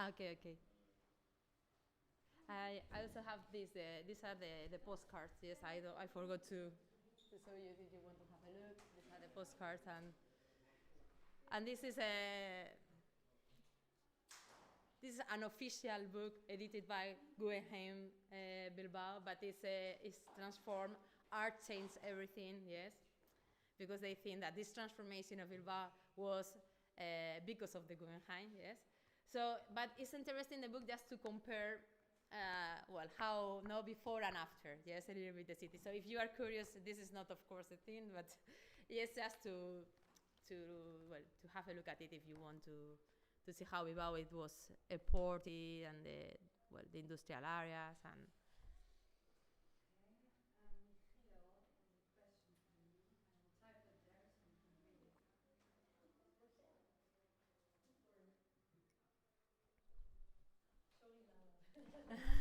Okay, okay. I also have these. These are the postcards. Yes, I forgot to show you if you want to have a look. These are the postcards, and this is an official book edited by Guggenheim Bilbao, but it's transformed. Art changed everything. Yes, because they think that this transformation of Bilbao was because of the Guggenheim. Yes. So, but it's interesting the book just to compare, how before and after. Yes, a little bit the city. So if you are curious, this is not, of course, a thing, but yes, just to have a look at it if you want to see how Bilbao it was a port and the industrial areas and.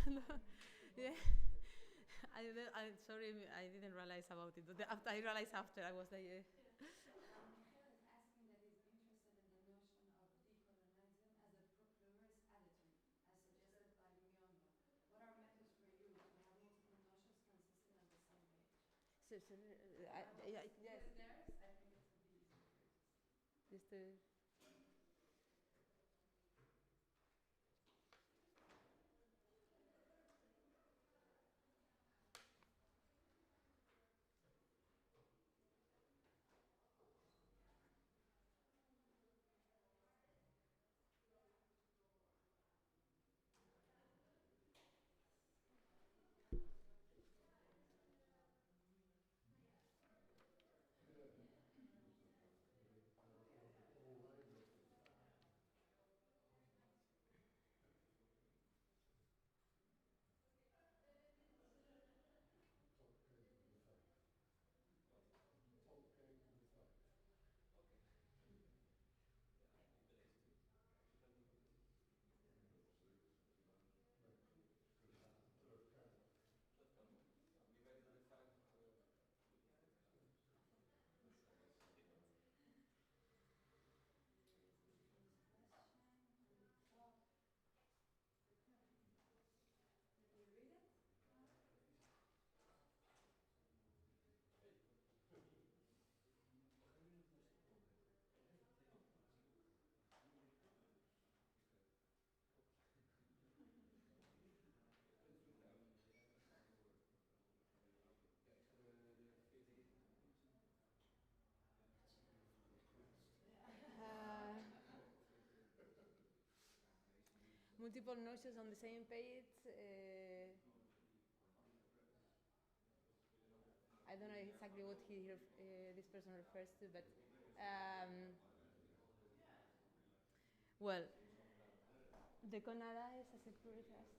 No. Yeah. I'm sorry, I didn't realize about it. But after I realized after, I was like, yeah. Michael is asking that he's interested in the notion of decolonizing as a pluralist attitude, as suggested by Miondo. What are methods for you to have multiple notions consisting on the same page? Yes. Theirs, I think it would be easier for you to see. Just to. multiple notions on the same page. I don't know exactly what this person refers to, but well, decolonize as a Securitas.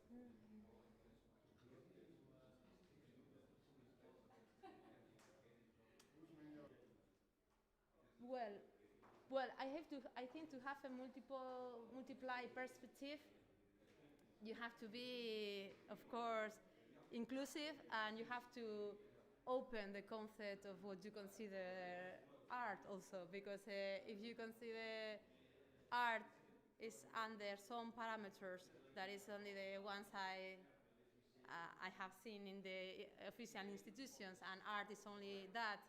Well, I think to have a multiply perspective, you have to be, of course, inclusive, and you have to open the concept of what you consider art also, because if you consider art is under some parameters that is only the ones I have seen in the official institutions, and art is only that,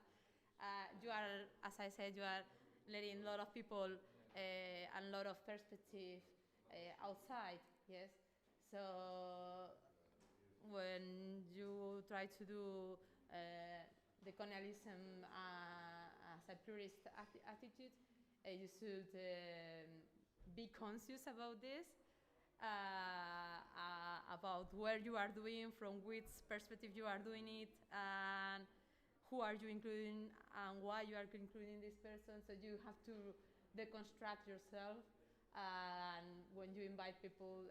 you are, as I said, you are letting a lot of people and a lot of perspective outside, yes? So when you try to do the colonialism as a purist attitude, you should be conscious about this, about where you are doing, from which perspective you are doing it, and who are you including, and why you are including this person. So you have to deconstruct yourself, and when you invite people,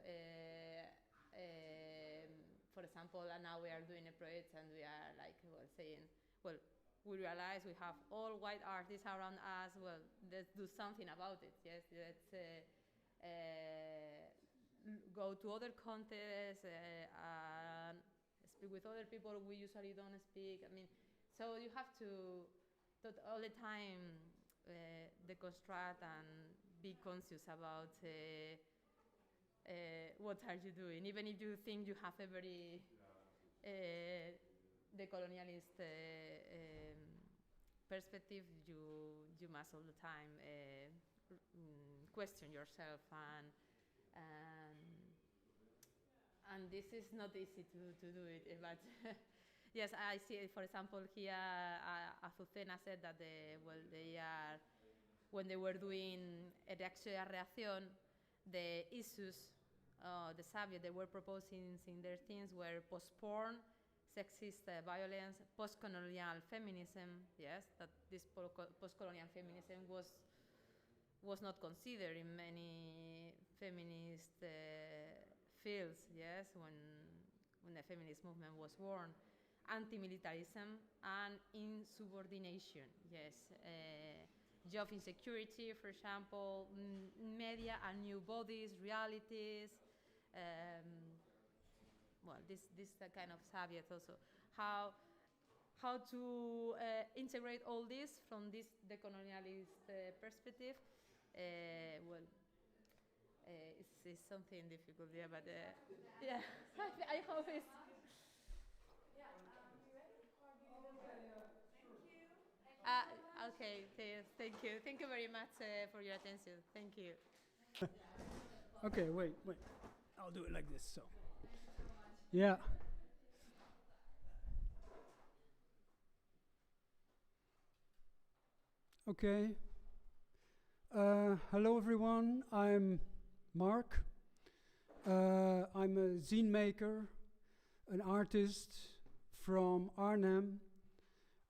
for example, and now we are doing a project, and we are like, saying, we realize we have all white artists around us. Well, let's do something about it. Yes, let's go to other contests and speak with other people we usually don't speak. I mean, so you have to all the time deconstruct and be conscious about what are you doing, even if you think you have a very decolonialist perspective. You must all the time question yourself, and this is not easy to do it, but yes, I see. For example, here Azucena said that when they were doing reacción, the issues, the subject they were proposing in their themes were post-porn, sexist violence, post-colonial feminism. Yes, that this post-colonial feminism was not considered in many feminist fields. Yes, when the feminist movement was born. Anti-militarism and insubordination. Yes, job insecurity, for example, media and new bodies, realities. This kind of subject also. How to integrate all this from this decolonialist perspective? It's something difficult, yeah, but yeah, I hope it's. Yeah, you ready? Or do you Okay, thank you. Thank you very much for your attention. Thank you. Okay, wait. I'll do it like this, so. Yeah. Okay. Hello, everyone. I'm Marc. I'm a zine maker, an artist from Arnhem.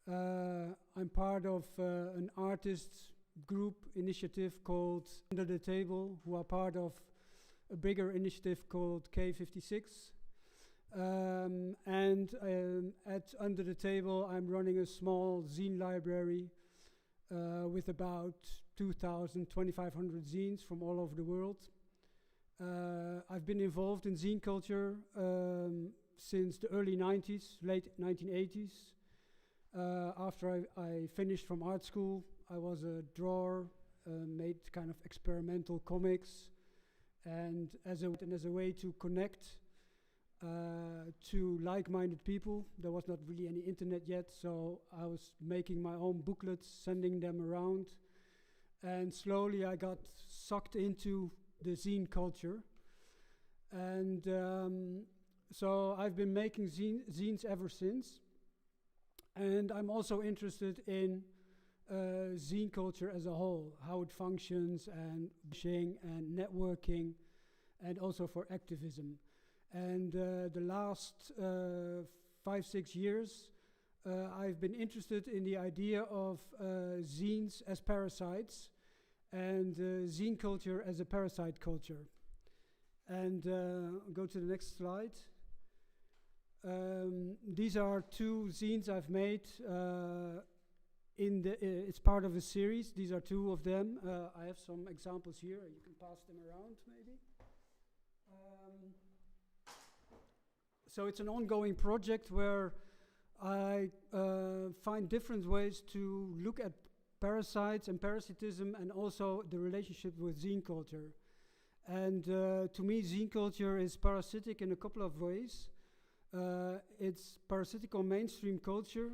I'm part of an artist group initiative called Under the Table, who are part of a bigger initiative called K56. At Under the Table, I'm running a small zine library with about 2,500 zines from all over the world. I've been involved in zine culture since the early 90s, late 1980s. After I finished from art school, I was a drawer, made kind of experimental comics, and as a way to connect to like-minded people. There was not really any internet yet, so I was making my own booklets, sending them around, and slowly I got sucked into the zine culture. And so I've been making zines ever since. And I'm also interested in zine culture as a whole, how it functions, and sharing and networking, and also for activism. And the last 5-6 years, I've been interested in the idea of zines as parasites and zine culture as a parasite culture. And go to the next slide. These are 2 zines I've made. It's part of a series. These are 2 of them. I have some examples here. You can pass them around, maybe. So it's an ongoing project where I find different ways to look at parasites and parasitism, and also the relationship with zine culture. And to me, zine culture is parasitic in a couple of ways. It's parasitic on mainstream culture.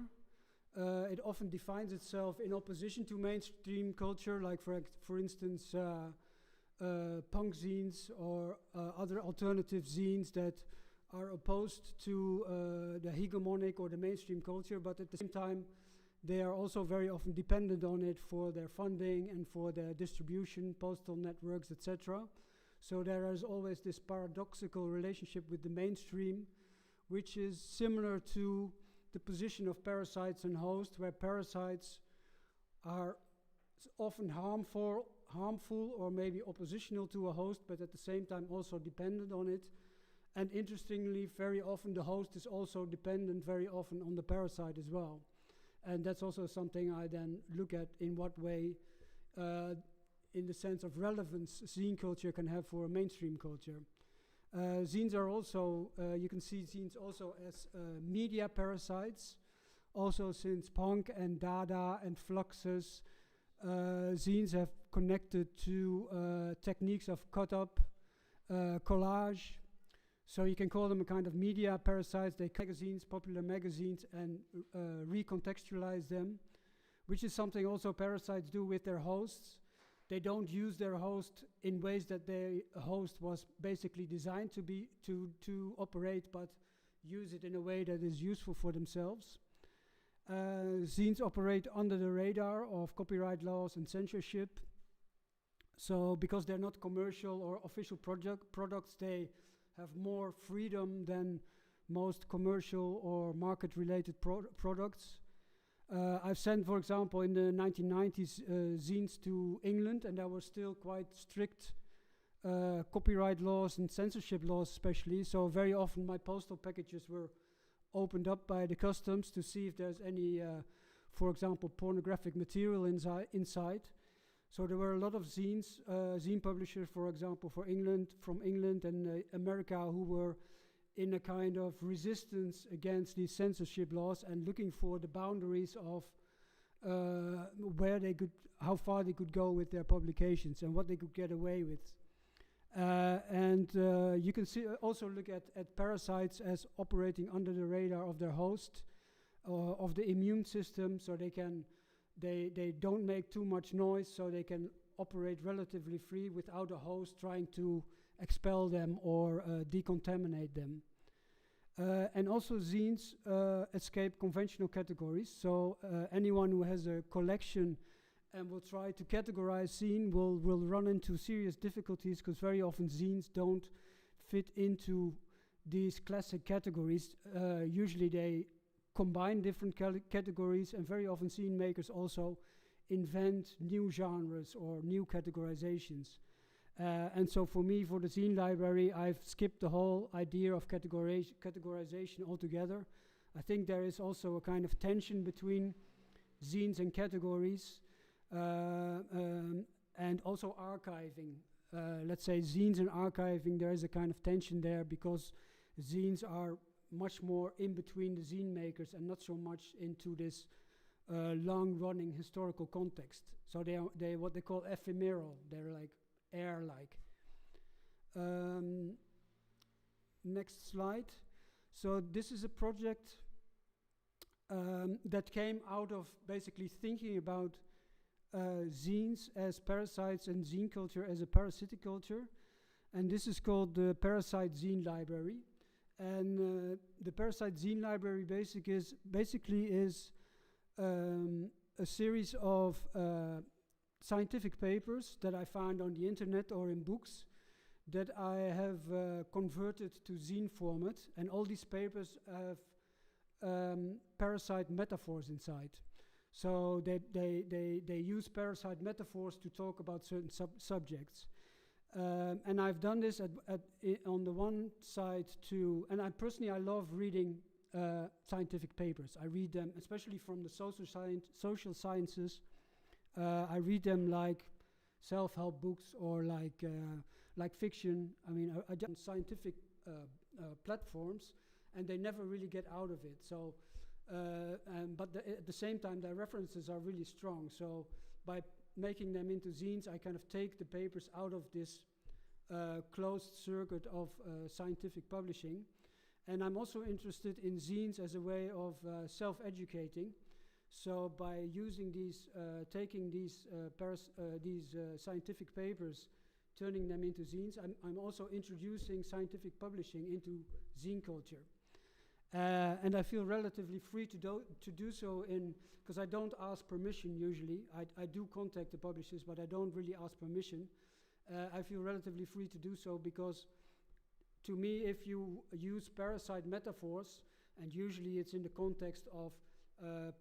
It often defines itself in opposition to mainstream culture, like for instance, punk zines or other alternative zines that are opposed to the hegemonic or the mainstream culture, but at the same time, they are also very often dependent on it for their funding and for their distribution, postal networks, etc. So there is always this paradoxical relationship with the mainstream, which is similar to the position of parasites and hosts, where parasites are often harmful or maybe oppositional to a host, but at the same time also dependent on it. And interestingly, very often the host is also dependent very often on the parasite as well. And that's also something I then look at, in what way, in the sense of relevance, zine culture can have for a mainstream culture. Zines are also, you can see zines also as media parasites. Also, since punk and Dada and Fluxus, zines have connected to techniques of cut-up, collage. So you can call them a kind of media parasites. They magazines, popular magazines, and recontextualize them, which is something also parasites do with their hosts. They don't use their host in ways that their host was basically designed to operate, but use it in a way that is useful for themselves. Zines operate under the radar of copyright laws and censorship. So because they're not commercial or official products, they have more freedom than most commercial or market-related products. I've sent, for example, in the 1990s, zines to England, and there were still quite strict copyright laws and censorship laws especially. So very often my postal packages were opened up by the customs to see if there's any, for example, pornographic material inside. So there were a lot of zines, zine publishers, for example, from England and America, who were in a kind of resistance against these censorship laws and looking for the boundaries of how far they could go with their publications and what they could get away with. You can also look at parasites as operating under the radar of their host, of the immune system, so they don't make too much noise, so they can operate relatively free without a host trying to expel them or decontaminate them. And also zines escape conventional categories, so anyone who has a collection and will try to categorize zine will run into serious difficulties, because very often zines don't fit into these classic categories. Usually they combine different categories, and very often zine makers also invent new genres or new categorizations. And so for me, for the zine library, I've skipped the whole idea of categorization altogether. I think there is also a kind of tension between zines and categories, and also archiving. Let's say zines and archiving, there is a kind of tension there, because zines are much more in between the zine makers and not so much into this long-running historical context. So they what they call ephemeral. They're like air-like. Next slide. So this is a project that came out of basically thinking about zines as parasites and zine culture as a parasitic culture. And this is called the Parasite Zine Library. And the Parasite Zine Library basically is a series of scientific papers that I found on the internet or in books that I have converted to zine format, and all these papers have parasite metaphors inside. So they use parasite metaphors to talk about certain subjects. And I've done this on the one side and I personally love reading scientific papers. I read them, especially from the social sciences. I read them like self-help books or like fiction. I mean, I just scientific platforms, and they never really get out of it. So, but at the same time, their references are really strong. So by making them into zines, I kind of take the papers out of this closed circuit of scientific publishing. And I'm also interested in zines as a way of self-educating. So by using these, taking these scientific papers, turning them into zines, I'm also introducing scientific publishing into zine culture. And I feel relatively free to do so because I don't ask permission usually. I do contact the publishers, but I don't really ask permission. I feel relatively free to do so because, to me, if you use parasite metaphors, and usually it's in the context of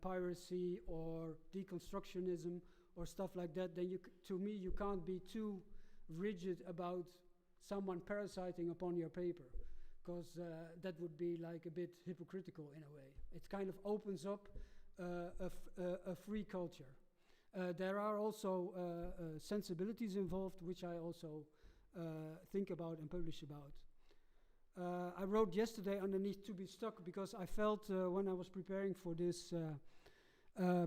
piracy or deconstructionism or stuff like that, then to me you can't be too rigid about someone parasiting upon your paper, because that would be like a bit hypocritical in a way. It kind of opens up a free culture. There are also sensibilities involved, which I also think about and publish about. I wrote yesterday underneath "to be stuck" because I felt when I was preparing for this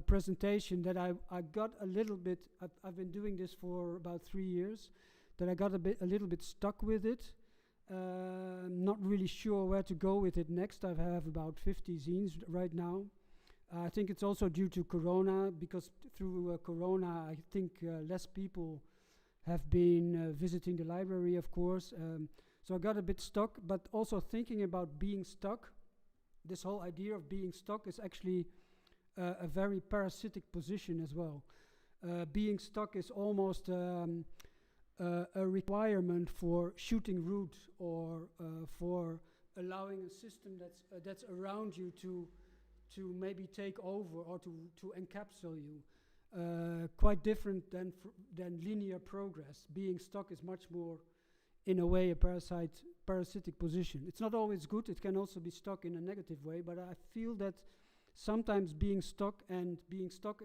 presentation that I got a little bit, I've been doing this for about 3 years, that I got a little bit stuck with it. Not really sure where to go with it next. I have about 50 zines right now. I think it's also due to Corona, because through Corona I think less people have been visiting the library, of course. So I got a bit stuck, but also thinking about being stuck. This whole idea of being stuck is actually a very parasitic position as well. Being stuck is almost a requirement for shooting root, or for allowing a system that's around you to maybe take over or to encapsulate you. Quite different than linear progress. Being stuck is much more, in a way, a parasitic position. It's not always good. It can also be stuck in a negative way, but I feel that sometimes being stuck in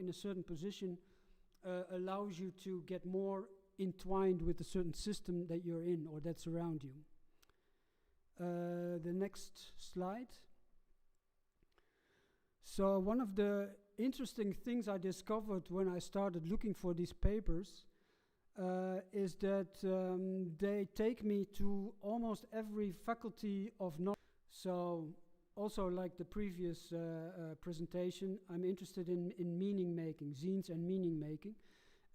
a certain position allows you to get more entwined with a certain system that you're in or that's around you. The next slide. So one of the interesting things I discovered when I started looking for these papers is that they take me to almost every faculty of knowledge. So also, like the previous presentation, I'm interested in meaning making, zines and meaning making.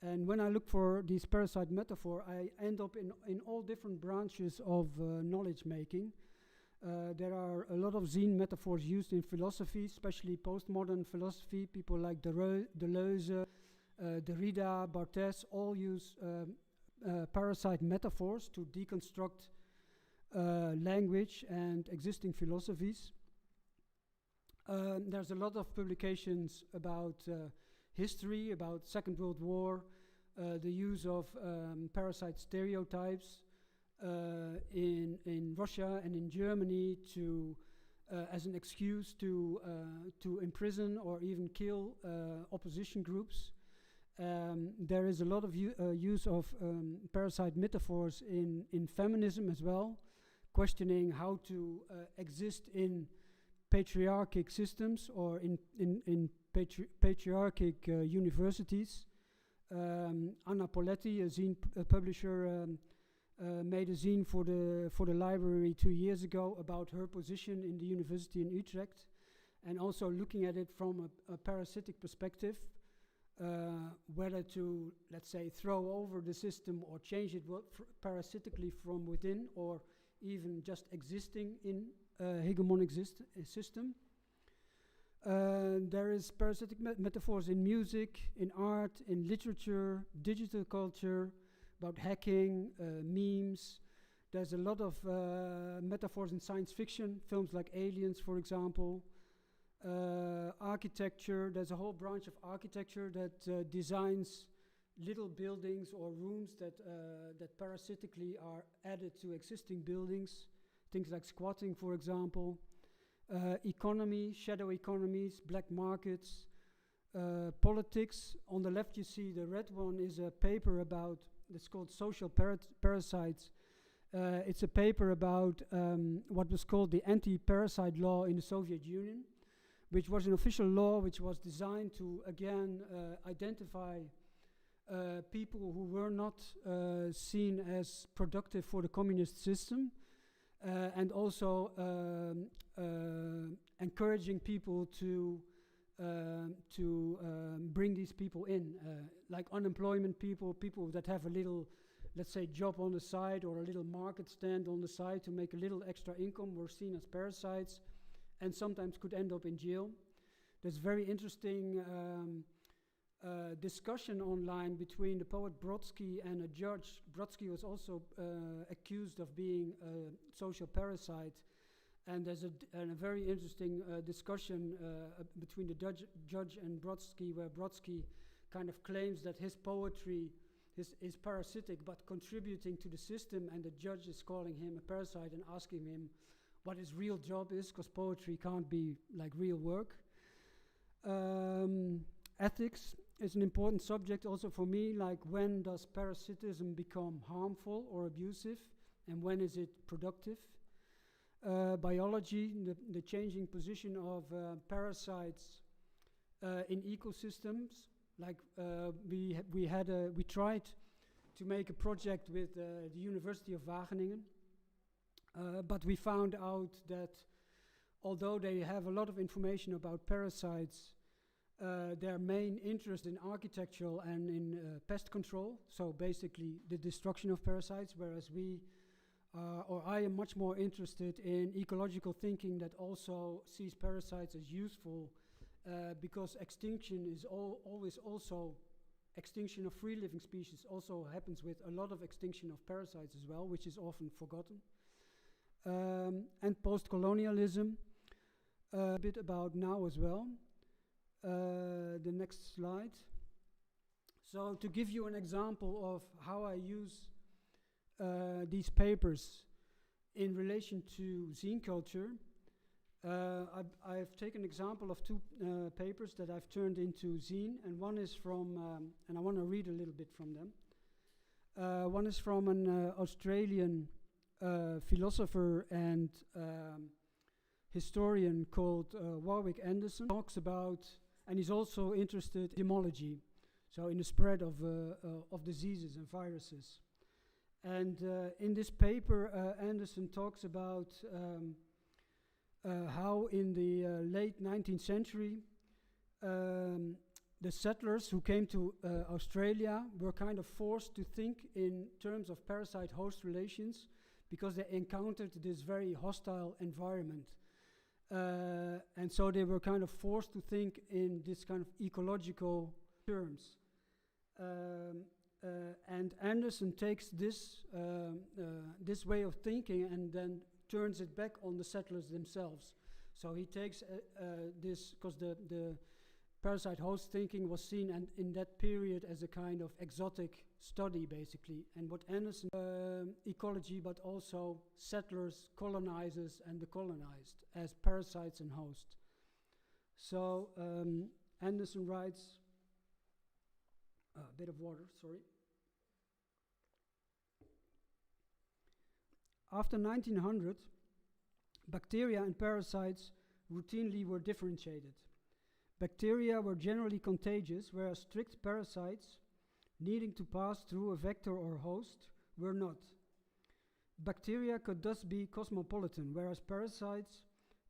And when I look for these parasite metaphor, I end up in all different branches of knowledge making. There are a lot of zine metaphors used in philosophy, especially postmodern philosophy. People like Deleuze, Derrida, Barthes all use parasite metaphors to deconstruct language and existing philosophies. There's a lot of publications about history, about Second World War, the use of parasite stereotypes in Russia and in Germany as an excuse to imprison or even kill opposition groups. There is a lot of use of parasite metaphors in feminism as well, questioning how to exist in patriarchic systems or in patriarchic universities. Anna Poletti, a zine publisher, made a zine for the library 2 years ago about her position in the university in Utrecht, and also looking at it from a parasitic perspective, whether to, let's say, throw over the system or change it parasitically from within, or even just existing in a hegemonic system. There is parasitic metaphors in music, in art, in literature, digital culture, about hacking, memes, There's a lot of metaphors in science fiction, films like Aliens, for example. Architecture, there's a whole branch of architecture that designs little buildings or rooms that parasitically are added to existing buildings. Things like squatting, for example. Economy, shadow economies, black markets, politics. On the left you see the red one is a paper about, it's called Social Parasites. It's a paper about what was called the anti-parasite law in the Soviet Union, which was an official law which was designed to, again, identify people who were not seen as productive for the communist system, and also encouraging people to bring these people in, like unemployment people that have a little, let's say, job on the side or a little market stand on the side to make a little extra income, were seen as parasites and sometimes could end up in jail. There's very interesting discussion online between the poet Brodsky and a judge. Brodsky was also accused of being a social parasite, and there's a very interesting discussion between the judge and Brodsky, where Brodsky kind of claims that his poetry is parasitic but contributing to the system, and the judge is calling him a parasite and asking him what his real job is, because poetry can't be like real work. Ethics is an important subject also for me, like when does parasitism become harmful or abusive, and when is it productive? Biology, the changing position of parasites in ecosystems. Like we tried to make a project with the University of Wageningen, but we found out that although they have a lot of information about parasites, their main interest in architectural and in pest control, so basically the destruction of parasites, whereas I am much more interested in ecological thinking that also sees parasites as useful, because extinction is always also, extinction of free living species also happens with a lot of extinction of parasites as well, which is often forgotten. And post-colonialism, a bit about now as well. The next slide. So to give you an example of how I use these papers in relation to zine culture, I've taken an example of two papers that I've turned into zine, and one is from, and I want to read a little bit from them. One is from an Australian philosopher and historian called Warwick Anderson. Talks about, and he's also interested in etymology, so in the spread of diseases and viruses. And in this paper, Anderson talks about how in the late 19th century, the settlers who came to Australia were kind of forced to think in terms of parasite-host relations because they encountered this very hostile environment. And so they were kind of forced to think in this kind of ecological terms. And Anderson takes this way of thinking and then turns it back on the settlers themselves. So he takes this, because the parasite-host thinking was seen and in that period as a kind of exotic study, basically. And what Anderson, ecology, but also settlers, colonizers, and the colonized as parasites and hosts. So Anderson writes, a bit of water, sorry. After 1900, bacteria and parasites routinely were differentiated. Bacteria were generally contagious, whereas strict parasites, needing to pass through a vector or host, were not. Bacteria could thus be cosmopolitan, whereas parasites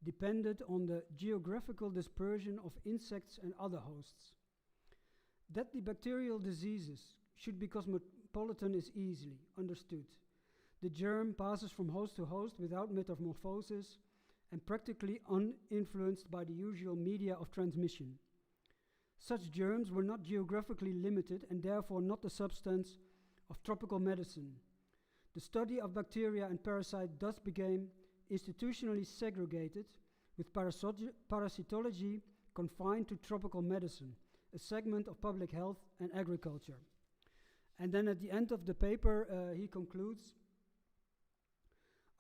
depended on the geographical dispersion of insects and other hosts. That the bacterial diseases should be cosmopolitan is easily understood. The germ passes from host to host without metamorphosis and practically uninfluenced by the usual media of transmission. Such germs were not geographically limited and therefore not the substance of tropical medicine. The study of bacteria and parasites thus became institutionally segregated, with parasitology confined to tropical medicine, a segment of public health and agriculture. And then at the end of the paper, he concludes,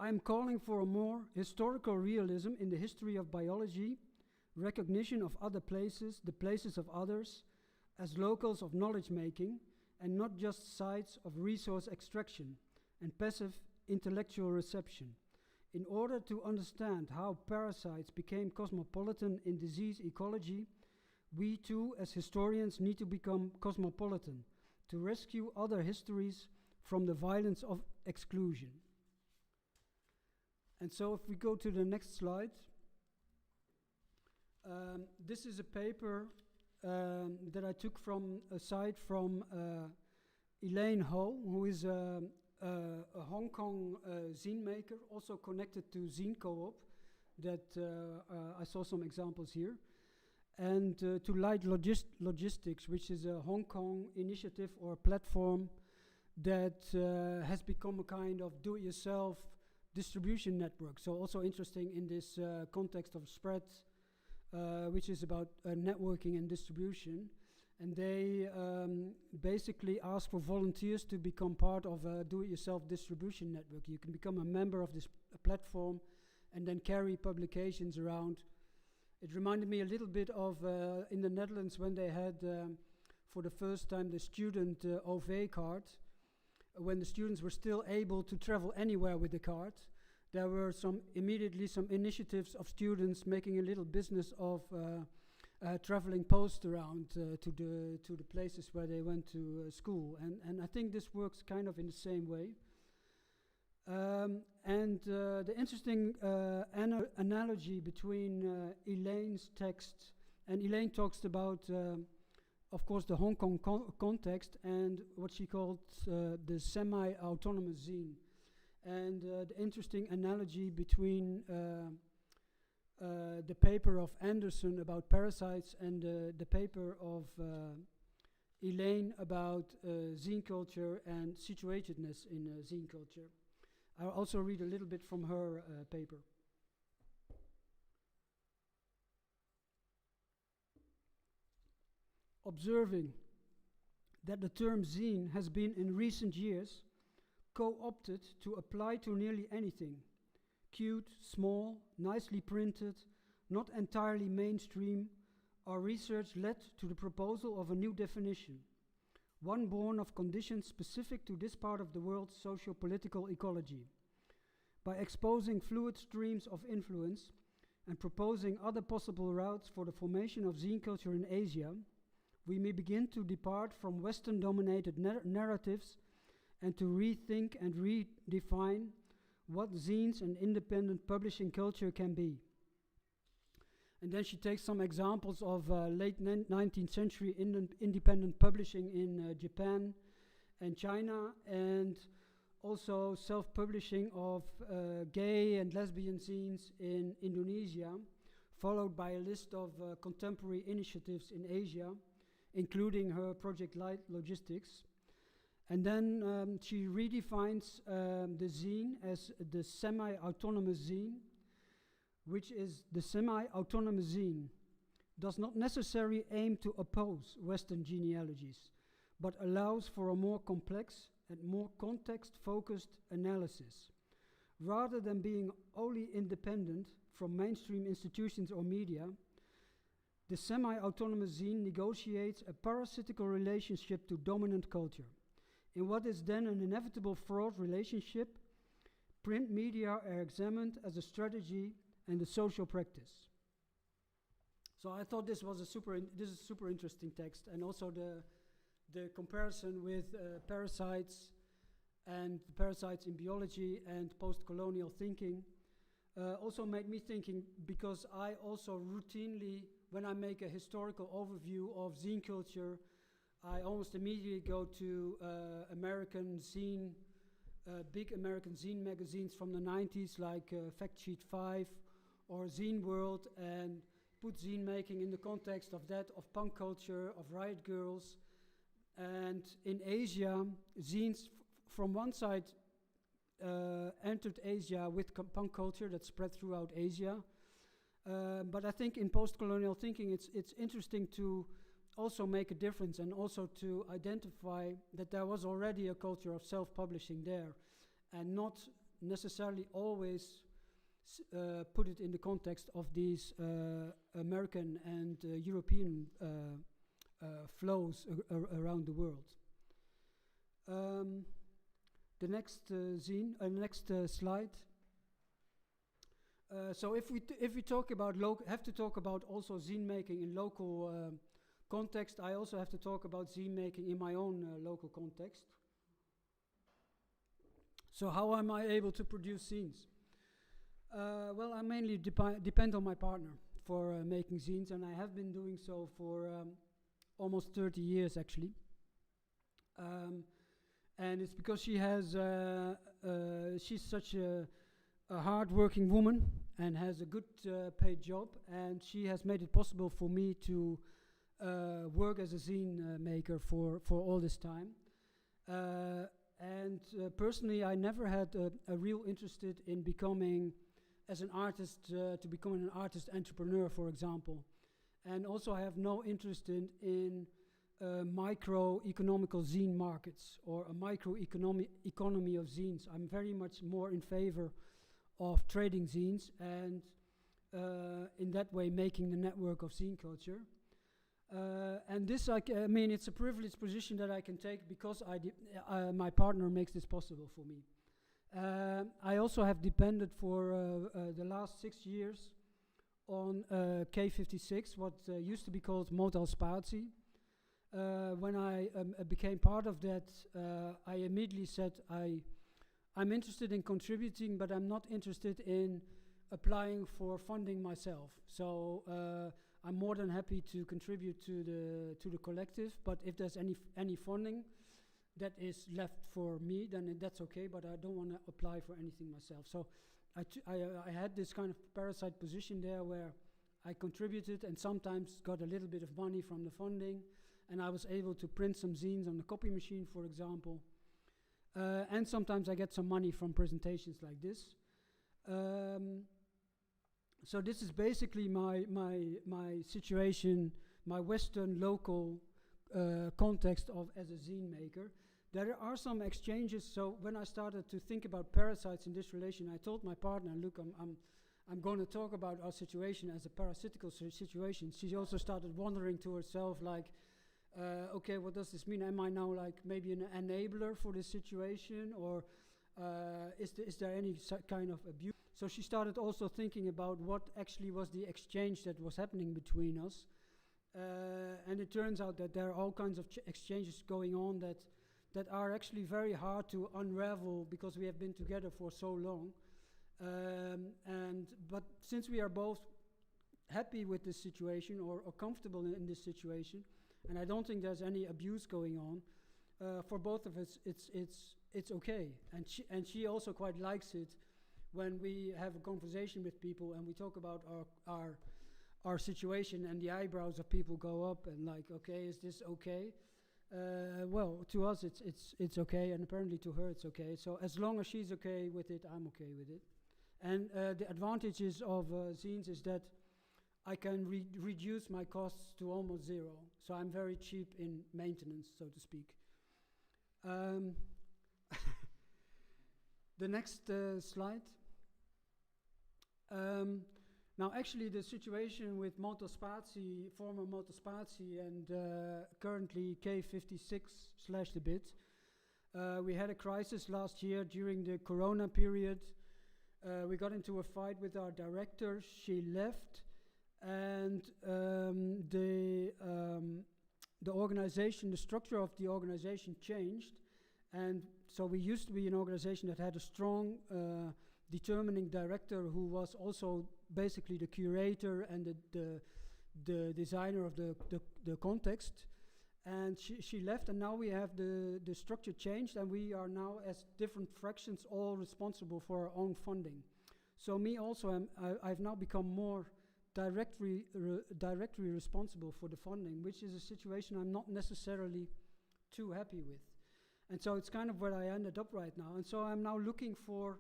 I am calling for a more historical realism in the history of biology, recognition of other places, the places of others, as locals of knowledge making, and not just sites of resource extraction and passive intellectual reception. In order to understand how parasites became cosmopolitan in disease ecology, we too, as historians, need to become cosmopolitan, to rescue other histories from the violence of exclusion. And so if we go to the next slide, this is a paper that I took from a site from Elaine Ho, who is a Hong Kong zine maker, also connected to Zine Co-op, that I saw some examples here, and to Light Logistics, which is a Hong Kong initiative or platform that has become a kind of do-it-yourself distribution network. So also interesting in this context of spread, which is about networking and distribution. And they basically ask for volunteers to become part of a do-it-yourself distribution network. You can become a member of this platform and then carry publications around. It reminded me a little bit of in the Netherlands when they had for the first time the student OV card, when the students were still able to travel anywhere with the card. There were immediately some initiatives of students making a little business of traveling post around to the places where they went to school, and I think this works kind of in the same way. And the interesting analogy between Elaine's text, and Elaine talks about, of course, the Hong Kong context and what she called the semi-autonomous zine, and the interesting analogy between the paper of Anderson about parasites and the paper of Elaine about zine culture and situatedness in zine culture. I'll also read a little bit from her paper. Observing that the term zine has been in recent years co-opted to apply to nearly anything, cute, small, nicely printed, not entirely mainstream, our research led to the proposal of a new definition, one born of conditions specific to this part of the world's socio-political ecology. By exposing fluid streams of influence and proposing other possible routes for the formation of zine culture in Asia, we may begin to depart from Western-dominated narratives and to rethink and redefine what zines and independent publishing culture can be. And then she takes some examples of late 19th century independent publishing in Japan and China, and also self-publishing of gay and lesbian zines in Indonesia, followed by a list of contemporary initiatives in Asia, including her project Light Logistics. And then she redefines the zine as the semi-autonomous zine, which is the semi-autonomous zine does not necessarily aim to oppose Western genealogies, but allows for a more complex and more context-focused analysis. Rather than being wholly independent from mainstream institutions or media, the semi-autonomous zine negotiates a parasitical relationship to dominant culture. In what is then an inevitable fraught relationship, print media are examined as a strategy and a social practice. So I thought this was this is a super interesting text, and also the comparison with parasites and parasites in biology and post-colonial thinking also made me thinking, because I also routinely, when I make a historical overview of zine culture, I almost immediately go to American zine, big American zine magazines from the 90s, like Fact Sheet 5 or Zine World, and put zine making in the context of that, of punk culture, of riot girls. And in Asia, zines from one side entered Asia with punk culture that spread throughout Asia. But I think in post-colonial thinking, it's interesting to also make a difference and also to identify that there was already a culture of self-publishing there, and not necessarily always put it in the context of these American and European flows around the world. The next next slide. So if we talk about have to talk about also zine making in local context, I also have to talk about zine making in my own local context. So how am I able to produce zines? Well, I mainly depend on my partner for making zines, and I have been doing so for almost 30 years actually. And it's because she has she's such a hard-working woman and has a good paid job, and she has made it possible for me to work as a zine maker for all this time. And personally, I never had a real interest in becoming, as an artist, to become an artist entrepreneur, for example. And also I have no interest in micro-economical zine markets or a micro-economy of zines. I'm very much more in favor of trading zines and in that way making the network of zine culture. And this, I mean, it's a privileged position that I can take because my partner makes this possible for me. I also have depended for the last 6 years on K56, what used to be called Antespacio. When I became part of that, I immediately said I'm interested in contributing, but I'm not interested in applying for funding myself. So I'm more than happy to contribute to the collective, but if there's any funding that is left for me, then that's okay, but I don't want to apply for anything myself. So I had this kind of parasite position there where I contributed and sometimes got a little bit of money from the funding, and I was able to print some zines on the copy machine, for example. And sometimes I get some money from presentations like this. So this is basically my situation, my Western local context of as a zine maker. There are some exchanges. So when I started to think about parasites in this relation, I told my partner, look, I'm going to talk about our situation as a parasitical situation. She also started wondering to herself, like, okay, what does this mean? Am I now like maybe an enabler for this situation, or is there any kind of abuse? So she started also thinking about what actually was the exchange that was happening between us. And it turns out that there are all kinds of exchanges going on that are actually very hard to unravel because we have been together for so long. But since we are both happy with this situation or comfortable in this situation, and I don't think there's any abuse going on, for both of us, it's okay. And she also quite likes it when we have a conversation with people and we talk about our situation, and the eyebrows of people go up and like, okay, is this okay? Well, to us it's okay, and apparently to her it's okay. So as long as she's okay with it, I'm okay with it. And the advantages of zines is that I can reduce my costs to almost zero. So I'm very cheap in maintenance, so to speak. The next slide. Now actually the situation with Antespacio, former Antespacio, and currently K56 / the bit. We had a crisis last year during the Corona period. We got into a fight with our director. She left, and the organization, the structure of the organization changed. And so we used to be an organization that had a strong determining director who was also basically the curator and the designer of the context. And she left, and now we have the structure changed, and we are now as different fractions all responsible for our own funding. So me also, I've now become more directly responsible for the funding, which is a situation I'm not necessarily too happy with. And so it's kind of where I ended up right now. And so I'm now looking for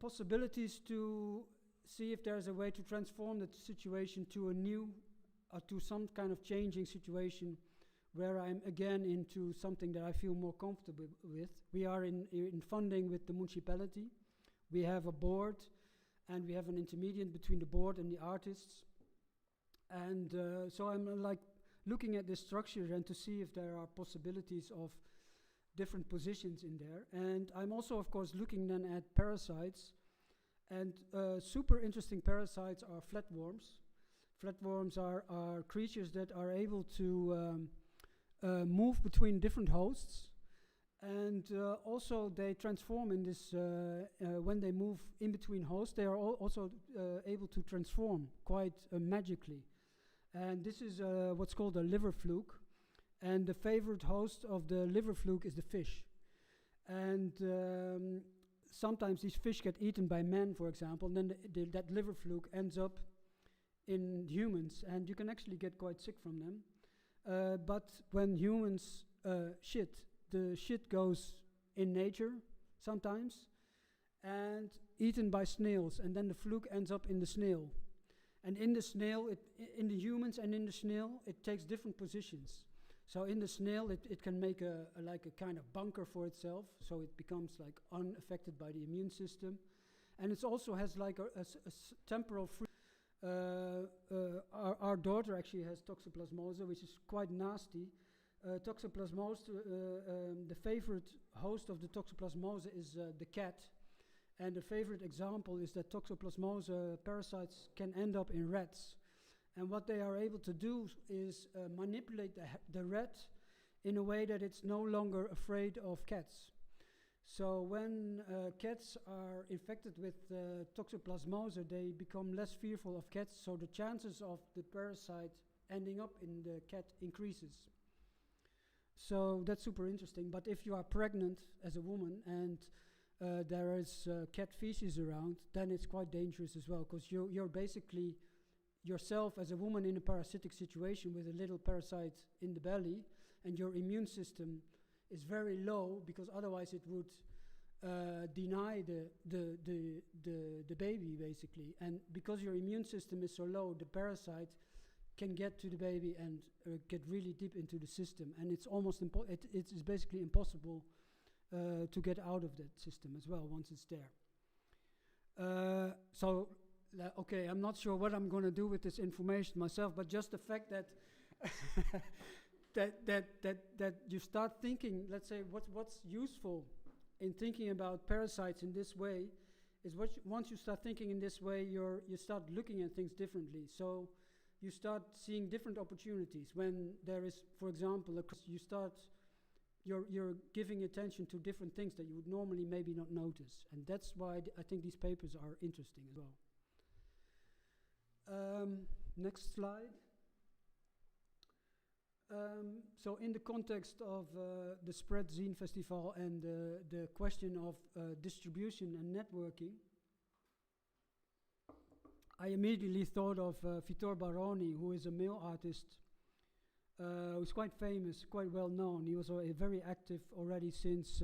possibilities to see if there's a way to transform the situation to a new, to some kind of changing situation where I'm again into something that I feel more comfortable with. We are in funding with the municipality. We have a board, and we have an intermediate between the board and the artists. And so I'm like looking at this structure and to see if there are possibilities of different positions in there. And I'm also, of course, looking then at parasites. And super interesting parasites are flatworms. Flatworms are creatures that are able to move between different hosts, and also they transform in this, when they move in between hosts, they are also able to transform quite magically. And this is what's called a liver fluke, and the favorite host of the liver fluke is the fish. And sometimes these fish get eaten by men, for example, and then that liver fluke ends up in humans, and you can actually get quite sick from them. But when humans shit, the shit goes in nature sometimes and eaten by snails, and then the fluke ends up in the snail. And in the snail, in the humans and in the snail, it takes different positions. So in the snail, it can make like a kind of bunker for itself, so it becomes like unaffected by the immune system. And it also has like a temporal free. Our daughter actually has toxoplasmosis, which is quite nasty. Toxoplasmosis, the favorite host of the toxoplasmosis is the cat. And the favorite example is that toxoplasmosis parasites can end up in rats. And what they are able to do is manipulate the rat in a way that it's no longer afraid of cats. So when cats are infected with toxoplasmosis, they become less fearful of cats, so the chances of the parasite ending up in the cat increases. So that's super interesting. But if you are pregnant as a woman and there is cat feces around, then it's quite dangerous as well, because you're basically yourself as a woman in a parasitic situation with a little parasite in the belly, and your immune system is very low, because otherwise it would deny the baby, basically. And because your immune system is so low, the parasite can get to the baby and get really deep into the system, and it's almost it's basically impossible to get out of that system as well once it's there. So okay, I'm not sure what I'm going to do with this information myself, but just the fact that that you start thinking, let's say, what's useful in thinking about parasites in this way is once you start thinking in this way, you start looking at things differently. So you start seeing different opportunities. When there is, for example, you're giving attention to different things that you would normally maybe not notice. And that's why I think these papers are interesting as well. Next slide. So in the context of the Spread Zine Festival and the question of distribution and networking, I immediately thought of Vitor Baroni, who is a male artist who's quite famous, quite well known. He was very active already since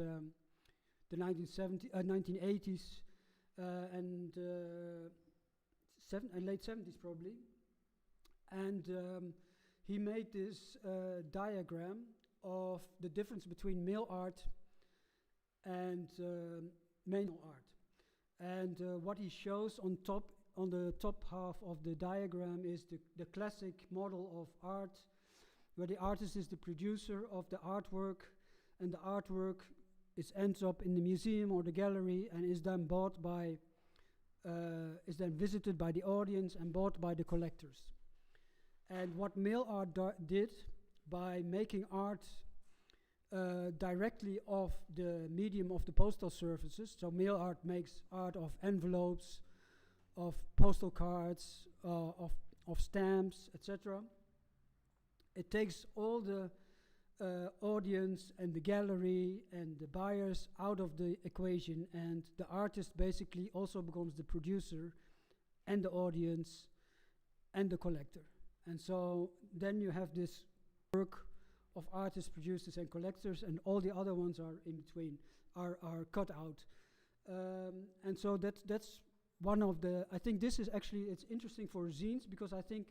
the 1980s and late 70s probably. And he made this diagram of the difference between male art and male art. And what he shows on the top half of the diagram is the classic model of art, where the artist is the producer of the artwork, and the artwork ends up in the museum or the gallery and is then bought by, is then visited by the audience and bought by the collectors. And what mail art did by making art directly of the medium of the postal services, so mail art makes art of envelopes, of postal cards, of stamps, etc. It takes all the audience and the gallery and the buyers out of the equation, and the artist basically also becomes the producer and the audience and the collector. And so then you have this work of artists, producers, and collectors, and all the other ones are in between, are cut out. And so that's one of the, I think this is actually, it's interesting for zines, because I think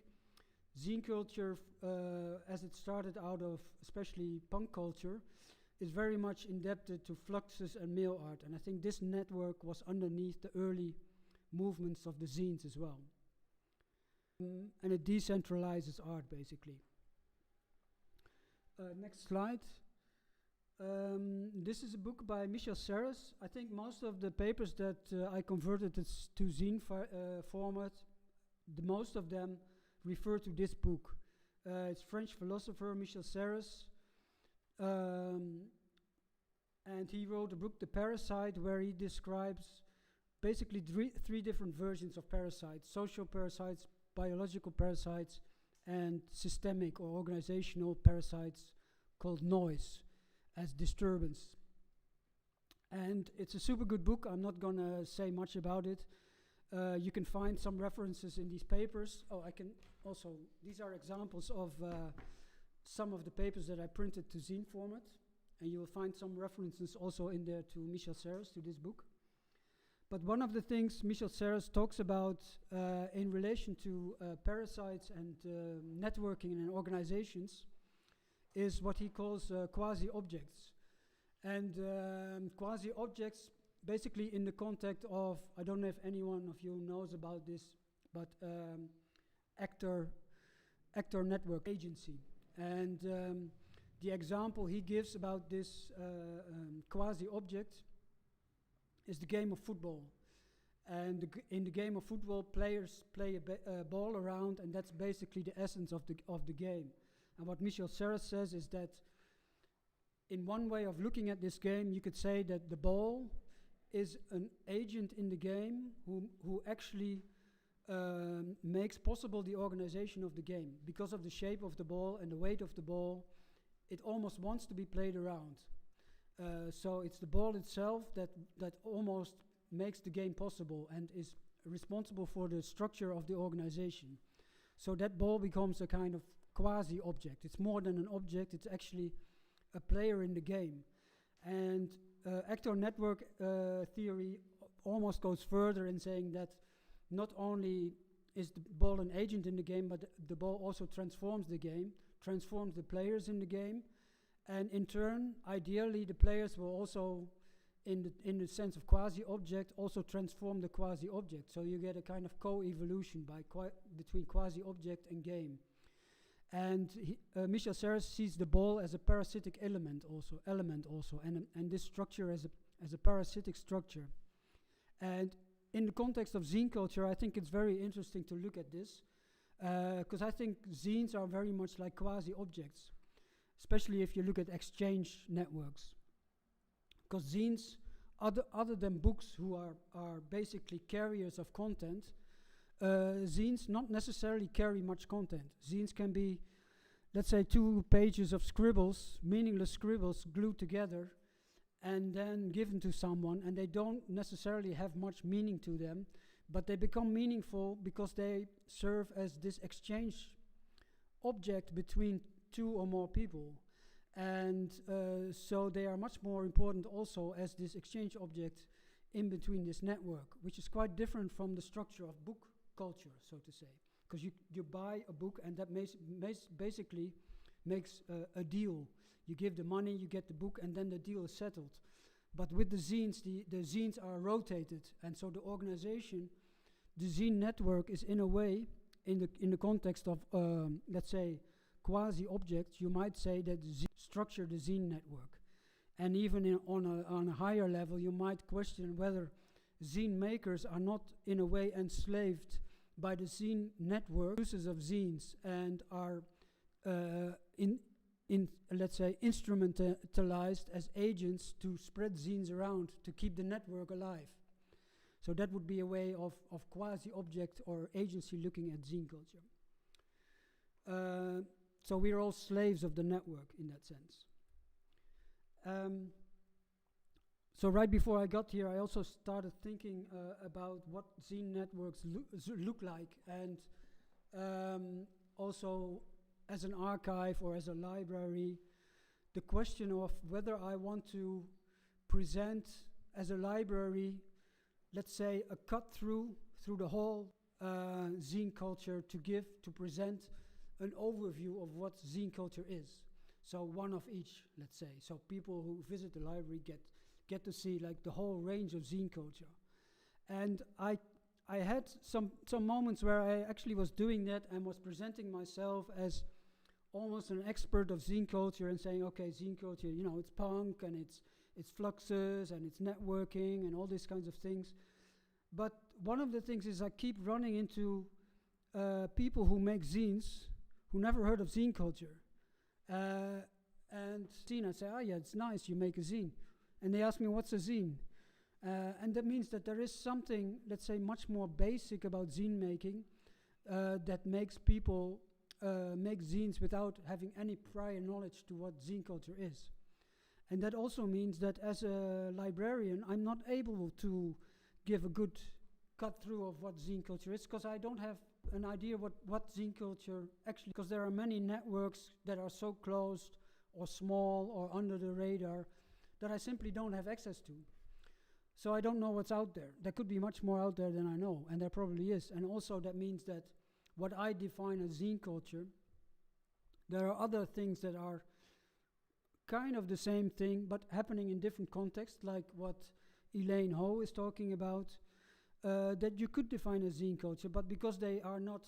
zine culture, as it started out of especially punk culture, is very much indebted to fluxus and mail art. And I think this network was underneath the early movements of the zines as well. And it decentralizes art, basically. Next slide. This is a book by Michel Serres. I think most of the papers that I converted to zine format, the most of them refer to this book. It's French philosopher Michel Serres. And he wrote a book, The Parasite, where he describes basically three different versions of parasites: social parasites, biological parasites, and systemic or organizational parasites called noise, as disturbance. And it's a super good book. I'm not going to say much about it. You can find some references in these papers. Oh, I can also, these are examples of some of the papers that I printed to zine format. And you will find some references also in there to Michel Serres, to this book. But one of the things Michel Serres talks about in relation to parasites and networking and organizations is what he calls quasi-objects. And quasi-objects, basically in the context of, I don't know if anyone of you knows about this, but actor network agency. And the example he gives about this quasi-object is the game of football. And in the game of football, players play a ball around, and that's basically the essence of the game. And what Michel Serres says is that in one way of looking at this game, you could say that the ball is an agent in the game who actually makes possible the organization of the game. Because of the shape of the ball and the weight of the ball, it almost wants to be played around. So it's the ball itself that almost makes the game possible and is responsible for the structure of the organization. So that ball becomes a kind of quasi-object. It's more than an object, it's actually a player in the game. And actor network theory almost goes further in saying that not only is the ball an agent in the game, but the ball also transforms the game, transforms the players in the game, and in turn, ideally, the players will also, in the sense of quasi-object, also transform the quasi-object. So you get a kind of co-evolution between quasi-object and game. And Michel Serres sees the ball as a parasitic element also, and this structure as a parasitic structure. And in the context of zine culture, I think it's very interesting to look at this, because I think zines are very much like quasi-objects, especially if you look at exchange networks. Because zines, other than books who are basically carriers of content, zines not necessarily carry much content. Zines can be, let's say, 2 pages of scribbles, meaningless scribbles glued together and then given to someone, and they don't necessarily have much meaning to them, but they become meaningful because they serve as this exchange object between 2 or more people. And so they are much more important also as this exchange object in between this network, which is quite different from the structure of book culture, so to say. Because you buy a book, and that basically makes a deal. You give the money, you get the book, and then the deal is settled. But with the zines, the zines are rotated, and so the organization, the zine network, is in a way, in the context of, let's say, quasi-objects, you might say that structure the zine network. And even on a higher level, you might question whether zine makers are not, in a way, enslaved by the zine network, users of zines, and are, let's say, instrumentalized as agents to spread zines around to keep the network alive. So that would be a way of quasi-object or agency looking at zine culture. So we're all slaves of the network in that sense. So right before I got here, I also started thinking about what zine networks look like, and also as an archive or as a library, the question of whether I want to present as a library, let's say, a cut through the whole zine culture to present an overview of what zine culture is. So one of each, let's say. So people who visit the library get to see like the whole range of zine culture. And I had some moments where I actually was doing that and was presenting myself as almost an expert of zine culture and saying, okay, zine culture, you know, it's punk and it's fluxes and it's networking and all these kinds of things. But one of the things is I keep running into people who make zines who never heard of zine culture. And I say, oh yeah, it's nice, you make a zine. And they ask me, what's a zine? And that means that there is something, let's say, much more basic about zine making that makes people make zines without having any prior knowledge to what zine culture is. And that also means that as a librarian, I'm not able to give a good cut through of what zine culture is, because I don't have an idea what zine culture actually, because there are many networks that are so closed or small or under the radar that I simply don't have access to. So I don't know what's out there. There could be much more out there than I know, and there probably is. And also that means that what I define as zine culture, there are other things that are kind of the same thing, but happening in different contexts, like what Elaine Ho is talking about, that you could define as zine culture, but because they are not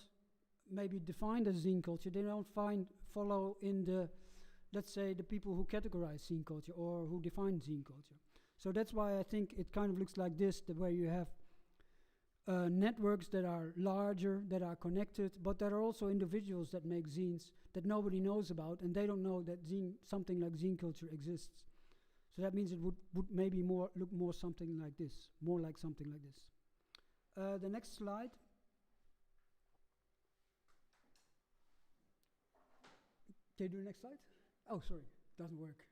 maybe defined as zine culture, they don't follow in the, let's say, the people who categorize zine culture or who define zine culture. So that's why I think it kind of looks like this, where you have networks that are larger, that are connected, but there are also individuals that make zines that nobody knows about, and they don't know that something like zine culture exists. So that means it would maybe look more something like this, more like something like this. The next slide. Can you do the next slide? Oh, sorry, doesn't work.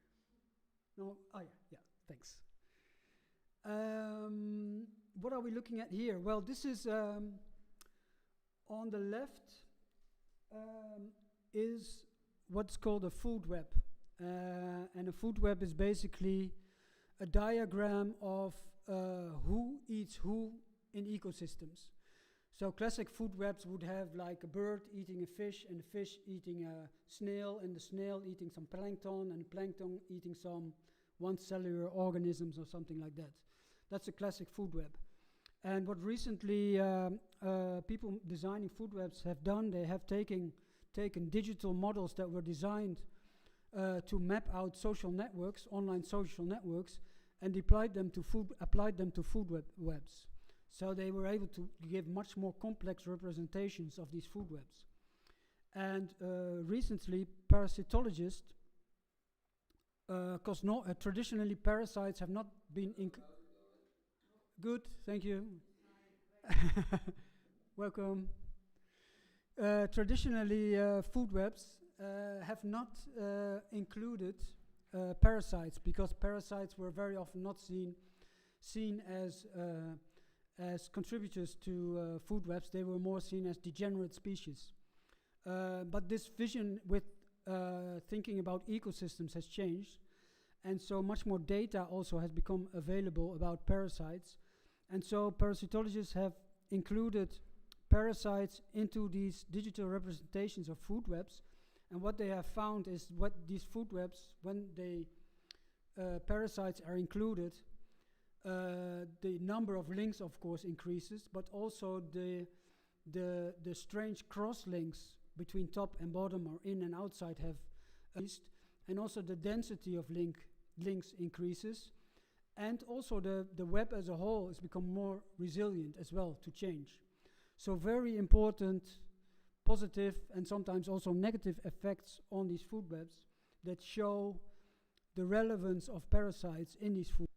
No, oh yeah, thanks. What are we looking at here? Well, this is on the left is what's called a food web. And a food web is basically a diagram of who eats who in ecosystems. So classic food webs would have like a bird eating a fish, and the fish eating a snail, and the snail eating some plankton, and the plankton eating some one-cellular organisms or something like that. That's a classic food web. And what recently people designing food webs have done, they have taken digital models that were designed to map out social networks, online social networks, and applied them to food webs. So they were able to give much more complex representations of these food webs. And recently, parasitologists, because traditionally parasites have not been good, thank you. Welcome. Traditionally, food webs have not included parasites, because parasites were very often not seen as contributors to food webs. They were more seen as degenerate species. But this vision with thinking about ecosystems has changed, and so much more data also has become available about parasites. And so parasitologists have included parasites into these digital representations of food webs. And what they have found is what these food webs, when parasites are included, the number of links, of course, increases, but also the strange cross links between top and bottom or in and outside have increased, and also the density of links increases, and also the web as a whole has become more resilient as well to change. So very important positive and sometimes also negative effects on these food webs that show the relevance of parasites in these food.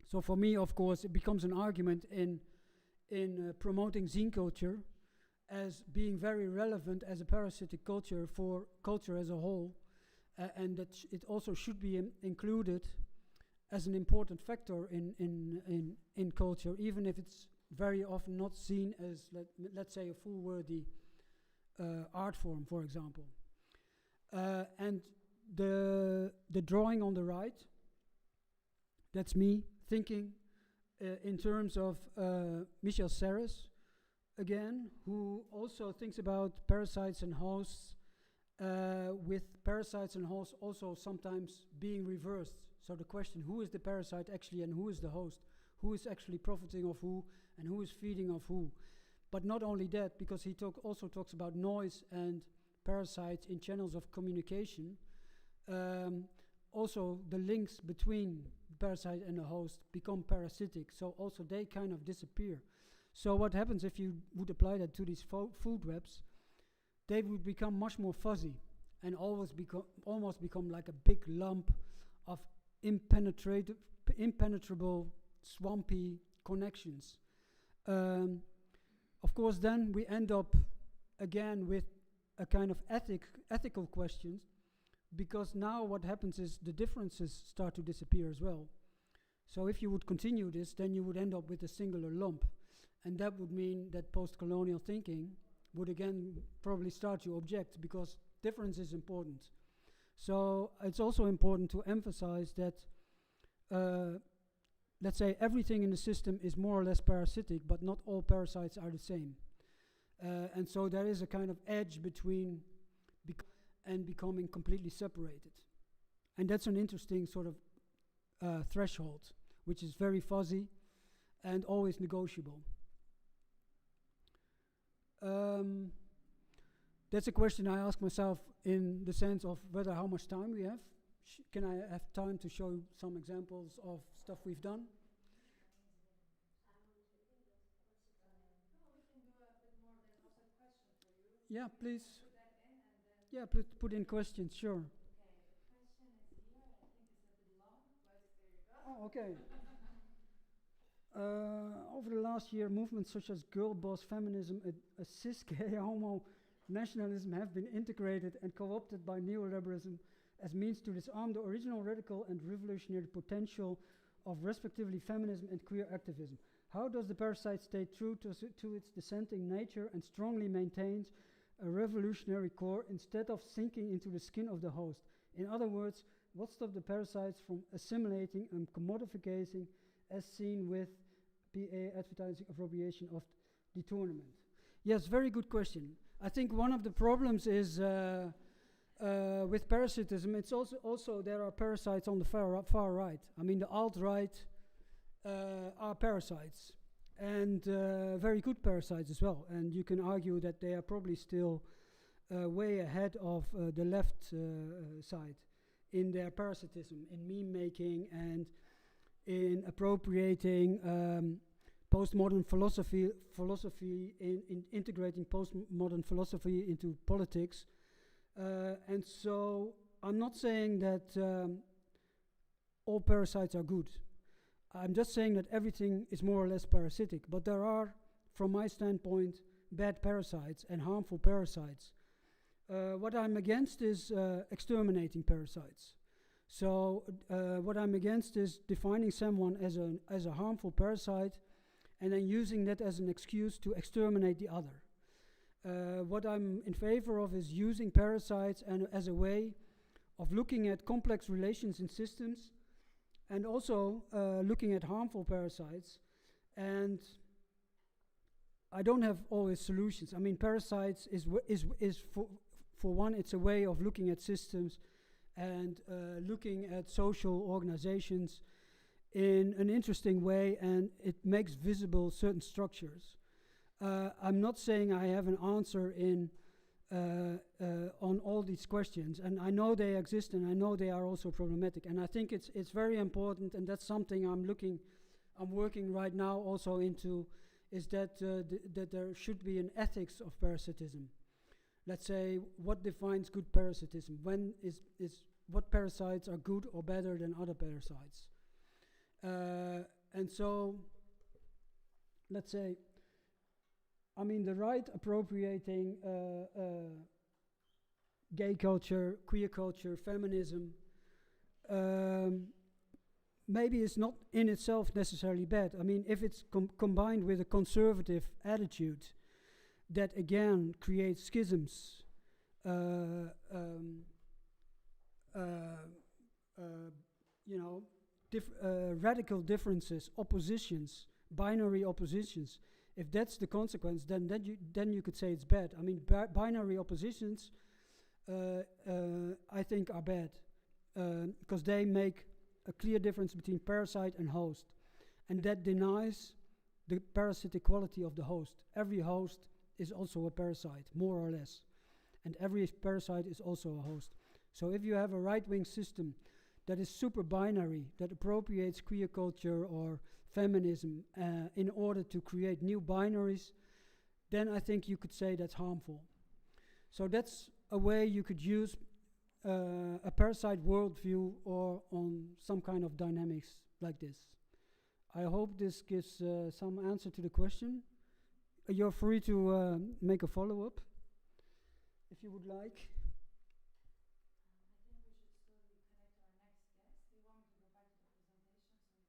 So for me, of course, it becomes an argument in promoting zine culture as being very relevant as a parasitic culture for culture as a whole, and that it also should be included as an important factor in culture, even if it's very often not seen as, let's say, a full-worthy art form, for example. And the drawing on the right, that's me thinking in terms of Michel Serres, again, who also thinks about parasites and hosts, with parasites and hosts also sometimes being reversed. So the question, who is the parasite actually and who is the host? Who is actually profiting of who and who is feeding of who? But not only that, because he also talks about noise and parasites in channels of communication, also the links between the parasite and the host become parasitic, so also they kind of disappear. So what happens if you would apply that to these food webs? They would become much more fuzzy and almost become like a big lump of impenetrable, swampy connections. Of course, then we end up again with a kind of ethical questions, because now what happens is the differences start to disappear as well. So if you would continue this, then you would end up with a singular lump. And that would mean that post-colonial thinking would again probably start to object, because difference is important. So it's also important to emphasize that, let's say, everything in the system is more or less parasitic, but not all parasites are the same. And so there is a kind of edge between becoming completely separated. And that's an interesting sort of threshold, which is very fuzzy and always negotiable. That's a question I ask myself in the sense of whether how much time we have. Can I have time to show some examples of stuff we've done? Yeah, please. Put that in and then. Yeah, put in questions, sure. Okay, the question is here. I think it's a bit long, but there you go. Oh, okay. Over the last year, movements such as girl boss feminism, a cis gay homo nationalism have been integrated and co-opted by neoliberalism as means to disarm the original radical and revolutionary potential of respectively feminism and queer activism. How does the parasite stay true to its dissenting nature and strongly maintains a revolutionary core instead of sinking into the skin of the host? In other words, what stops the parasites from assimilating and commodification as seen with PA advertising appropriation of the tournament? Yes, very good question. I think one of the problems is with parasitism, it's also there are parasites on the far right. I mean, the alt-right are parasites, and very good parasites as well. And you can argue that they are probably still way ahead of the left side in their parasitism, in meme making, and in appropriating postmodern philosophy in integrating postmodern philosophy into politics. And so I'm not saying that all parasites are good. I'm just saying that everything is more or less parasitic. But there are, from my standpoint, bad parasites and harmful parasites. What I'm against is exterminating parasites. So what I'm against is defining someone as a harmful parasite and then using that as an excuse to exterminate the other. What I'm in favor of is using parasites and as a way of looking at complex relations in systems and also looking at harmful parasites. And I don't have always solutions. I mean, parasites is for one, it's a way of looking at systems and looking at social organizations in an interesting way, and it makes visible certain structures. I'm not saying I have an answer on all these questions, and I know they exist, and I know they are also problematic. And I think it's very important, and that's something I'm working right now also into, is that that there should be an ethics of parasitism. Let's say, what defines good parasitism? When is what parasites are good or better than other parasites? And so, let's say, I mean, the right appropriating gay culture, queer culture, feminism, maybe it's not in itself necessarily bad. I mean, if it's combined with a conservative attitude that again creates schisms, you know, radical differences, oppositions, binary oppositions. If that's the consequence, then you could say it's bad. I mean, binary oppositions, I think, are bad because they make a clear difference between parasite and host, and that denies the parasitic quality of the host. Every host is also a parasite, more or less, and every parasite is also a host. So if you have a right-wing system that is super binary, that appropriates queer culture or feminism in order to create new binaries, then I think you could say that's harmful. So that's a way you could use a parasite worldview or on some kind of dynamics like this. I hope this gives some answer to the question. You're free to make a follow-up if you would like. I think we should slowly connect to our next guest. Do you want me to go back to the presentation?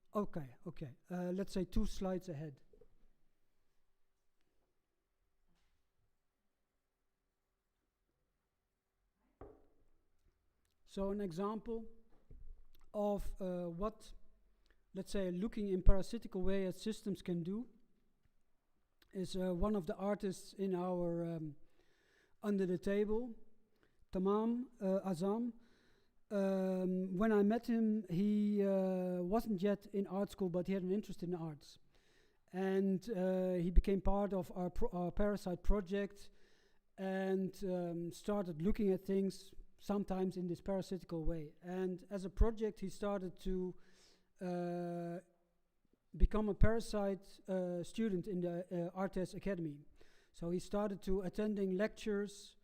Okay. Let's say 2 slides ahead. So an example of what, let's say, looking in parasitical way at systems can do is one of the artists in our Under the Table, Tamam Azam. When I met him, he wasn't yet in art school, but he had an interest in arts. And he became part of our Parasite project and started looking at things sometimes in this parasitical way. And as a project, he started to become a Parasite student in the Artes Academy. So he started to attending lectures,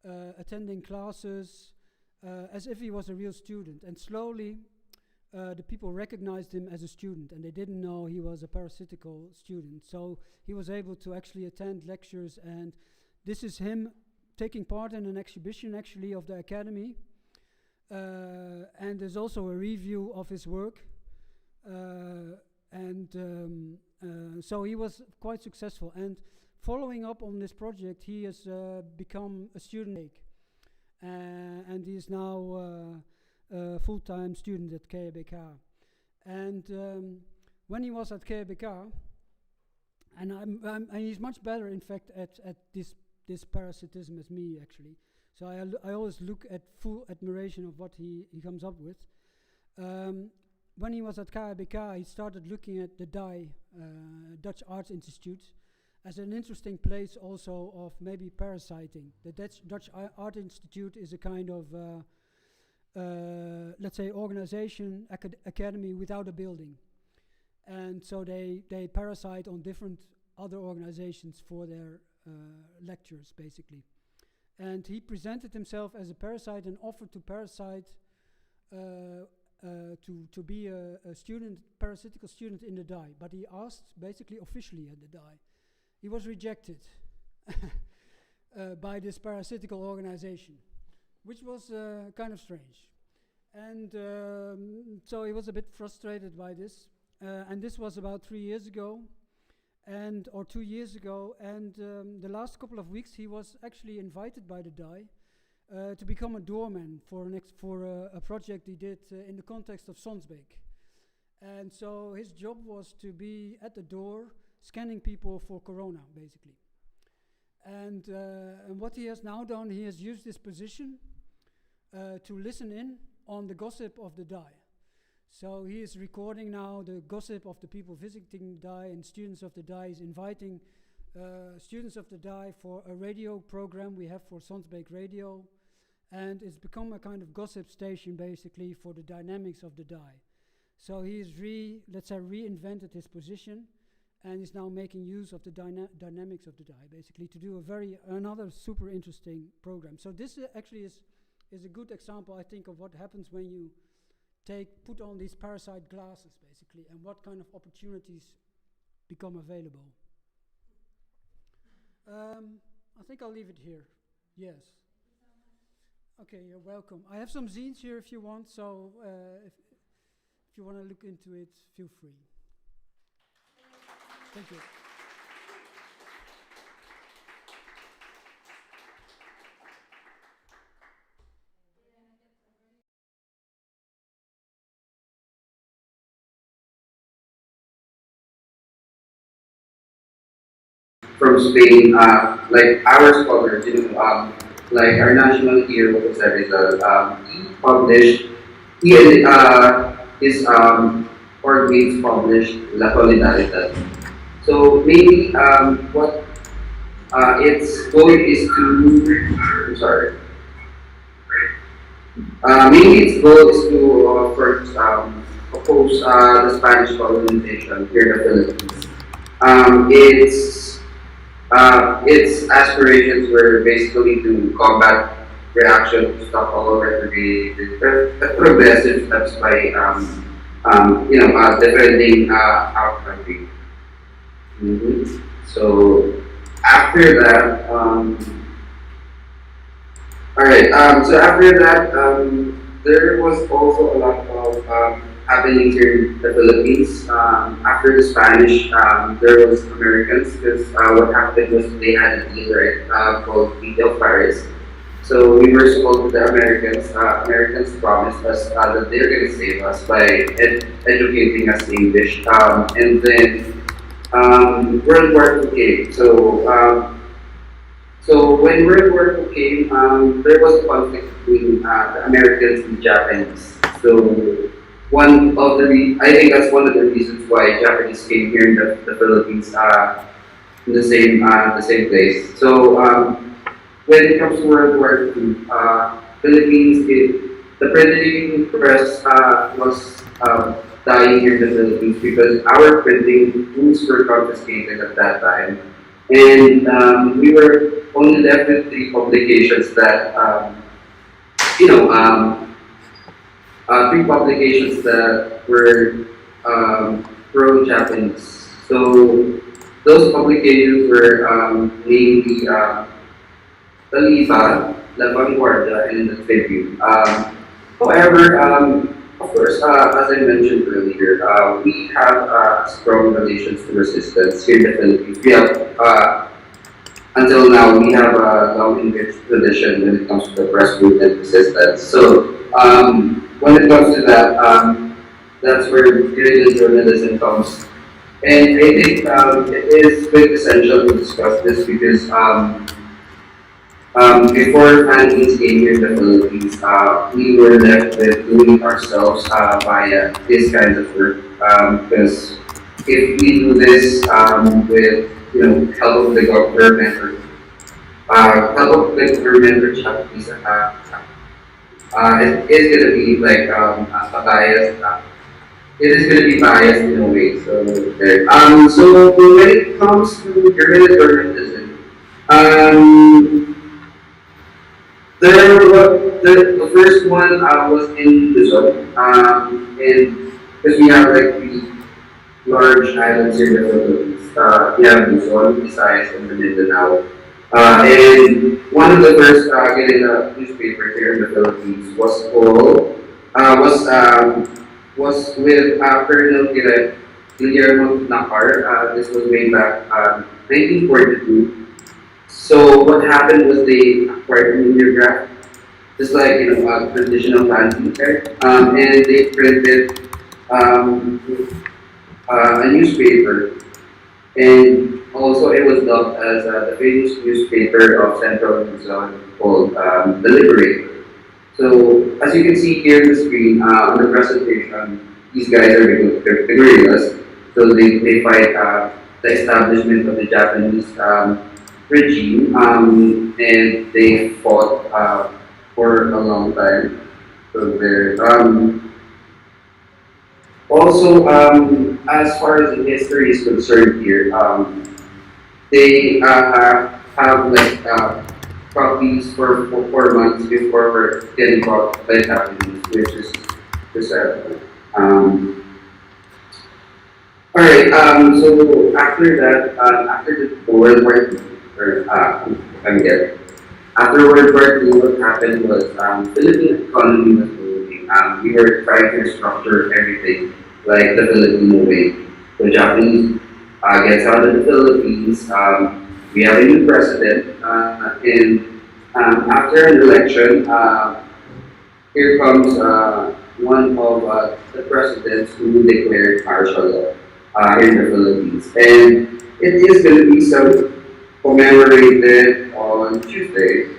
attending classes, as if he was a real student. And slowly, the people recognized him as a student, and they didn't know he was a parasitical student. So he was able to actually attend lectures, and this is him taking part in an exhibition, actually, of the Academy. And there's also a review of his work. So he was quite successful. And following up on this project, he has become a student. And he is now a full-time student at KBK. And when he was at KBK, and he's much better, in fact, at this parasitism as me, actually. So I always look at full admiration of what he comes up with. When he was at KBK, he started looking at the DIE, Dutch Arts Institute, as an interesting place also of maybe parasiting. The Dutch Art Institute is a kind of, let's say, organization, academy without a building. And so they parasite on different other organizations for their lectures, basically. And he presented himself as a parasite and offered to parasite to be a student, parasitical student in the DIE. But he asked basically officially at the DIE. He was rejected by this parasitical organization, which was kind of strange. And so he was a bit frustrated by this. And this was about 3 years ago. Or 2 years ago, and the last couple of weeks he was actually invited by the DIE to become a doorman for a project he did in the context of Sonsbeek. And so his job was to be at the door scanning people for corona, basically. And what he has now done, he has used this position to listen in on the gossip of the DIE. So he is recording now the gossip of the people visiting DIE, and students of the DIE is inviting students of the DIE for a radio program we have for Sonsbeek Radio. And it's become a kind of gossip station, basically, for the dynamics of the DIE. So he's reinvented his position, and is now making use of the dynamics of the DIE, basically, to do another super interesting program. So this actually is a good example, I think, of what happens when you put on these parasite glasses, basically, and what kind of opportunities become available. I think I'll leave it here. Yes. Thank you so much. Okay, you're welcome. I have some zines here if you want, so if you want to look into it, feel free. Thank you. from Spain, like our scholars, like our national hero, Jose Rizal, he published, he and his orgmates published La Solidaridad. So maybe what its goal is to, I'm sorry, maybe its goal is to first oppose the Spanish colonization here in the Philippines. Its aspirations were basically to combat reaction to stop all over the progressive steps by defending our country. So after that, all right. So after that, there was also a lot of happening here in the Philippines. After the Spanish, there was Americans because what happened was they had a deal, right, called Treaty of Paris. So we were supposed to the Americans. Americans promised us that they're going to save us by educating us English, and then World War II came. So when World War II came, there was a conflict between the Americans and the Japanese. So I think that's one of the reasons why Japanese came here in the Philippines in the same place. So when it comes to World War II, Philippines, the printing press was dying here in the Philippines because our printing tools were confiscated at that time. And we were only left with three publications that, three publications that were pro-Japanese. So those publications were mainly the Liba, La Vanguardia, and the Tribune. However, of course, as I mentioned earlier, we have strong relations to resistance here in the Philippines. We have, until now, we have a long and rich tradition when it comes to the press movement resistance. So, when it comes to that, that's where guerrilla journalism comes. And I think it is quite essential to discuss this because before Fanzines came here in the Philippines, we were left with doing ourselves via this kind of work. Because if we do this with help of the government or help of the government or Japanese, it is going to be like a bias. It is going to be biased in a way. So there. So when it comes to guerrilla journalism, the first one was in Luzon, and because we have like three large islands here in the Philippines. We have Luzon, Visayas, and Mindanao. And one of the first guerrilla newspapers here in the Philippines was called was with Colonel Guillermo Nakar. This was way back 1942. So what happened was they acquired a mimeograph, just like a traditional fanzine, and they printed a newspaper, and also it was dubbed as the famous newspaper of Central Luzon called The Liberator. So as you can see here on the screen on the presentation, these guys are the guerrillas. So they fight the establishment of the Japanese regime, and they fought for a long time. So they're also, as far as the history is concerned here, they have like copies for 4 months before getting bought by Japanese, which is sad. All right. So after that, after the World War II, after World War II, what happened was Philippine economy was moving. We were trying to restructure everything, like the Philippine way. The Japanese gets out of the Philippines. We have a new president, and after an election, here comes one of the presidents who declared martial law here in the Philippines, and it is going to be some commemorated on Tuesday.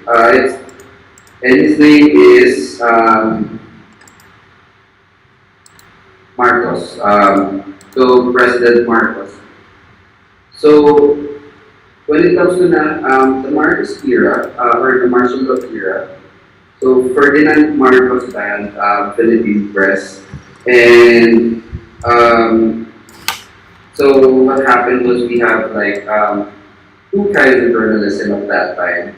And his name is Marcos, so President Marcos. So when it comes to the Marcos era, or the martial law era, so Ferdinand Marcos banned Philippine press, and so what happened was we have like two kinds of journalism at that time.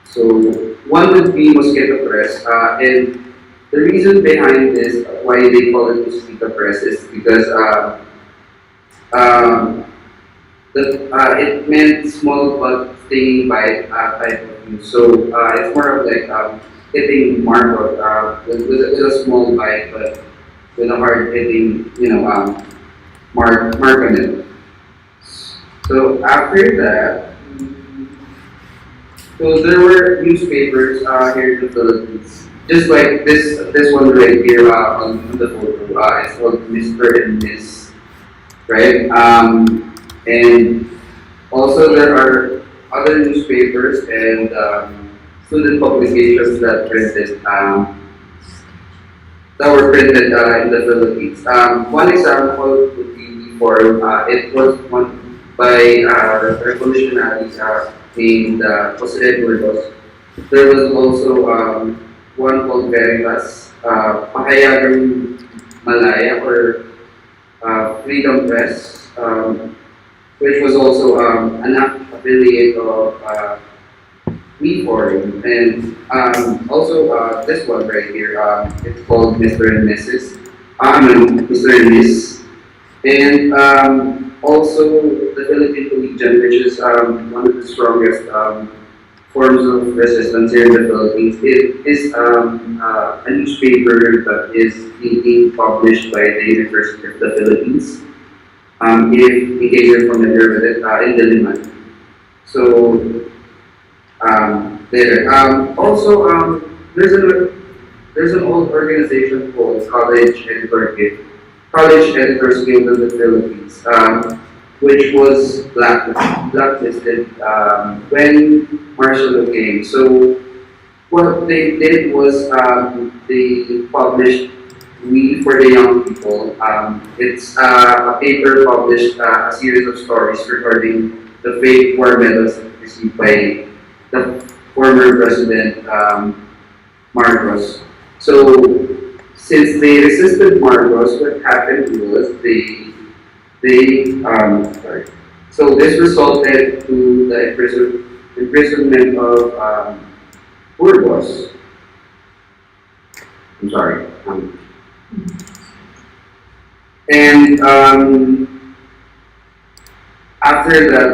So one would be mosquito press, and the reason behind this, why they call it mosquito press, is because um, it meant small but stinging bite type of news. So it's more of like hitting Marco with a small bite, but with a hard hitting, mark on it. So after that, so there were newspapers here in the Philippines, just like this one right here on the photo. It's called Mr. and Miss, right? And also there are other newspapers and student publications that were printed in the Philippines. One example would be before it was one by revolutionaries named Jose Elburg. There was also one called Veritas, Pahayagang Malaya, or Freedom Press, which was also an affiliate of Me Forum, and also this one right here, it's called Mr. and Mrs. Mr. and Miss, and also the Philippine Legion, which is one of the strongest forms of resistance here in the Philippines. It is a newspaper that is being published by the University of the Philippines. In case you're familiar with it, in Diliman. So there. Also, there's an old organization called College Editors Guild of the Philippines, which was blacklisted when martial law came. So what they did was they published We for the Young People. It's a paper published a series of stories regarding the fake war medals received by the former President Marcos. So since they resisted Marcos, what happened was sorry. So this resulted to the imprisonment of Burgos. I'm sorry. And after that,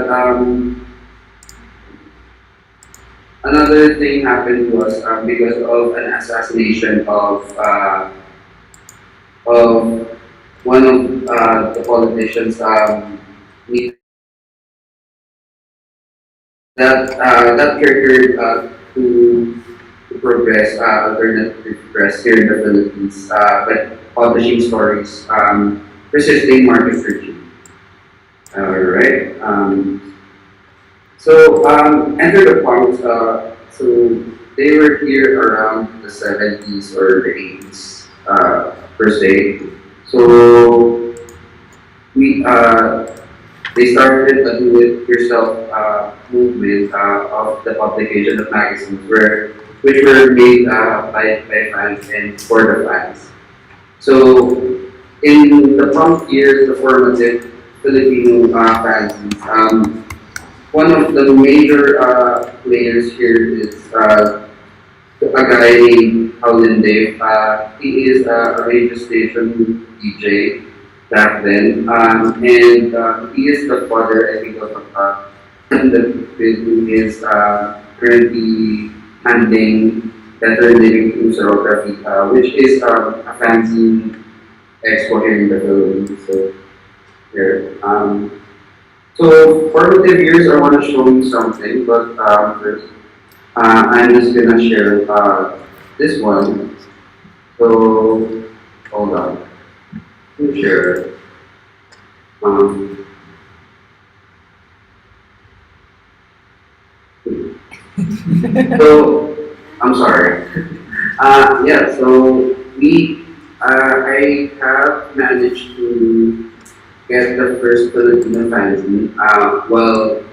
another thing happened was because of an assassination of one of the politicians. That triggered to progress alternative press here in the Philippines, but publishing stories resisting market regime. Alright. So enter the punks. So they were here around the 70s or the 80s per se. So they started a do-it-yourself movement of the publication of magazines, which were made by fans and for the fans. So in the punk years, the formative Filipino fanzines, one of the major players here is a guy named Howlin Dave. He is a radio station DJ back then, and he is the father, I think, of who is currently handling Better Living through Sorography, which is a fanzine expo here in the Philippines. So here. So formative years, I want to show you something, but first, I'm just gonna share this one. So hold on. Let me share it. So, I'm sorry. Yeah, so I have managed to get the first Filipino fanzine. Well,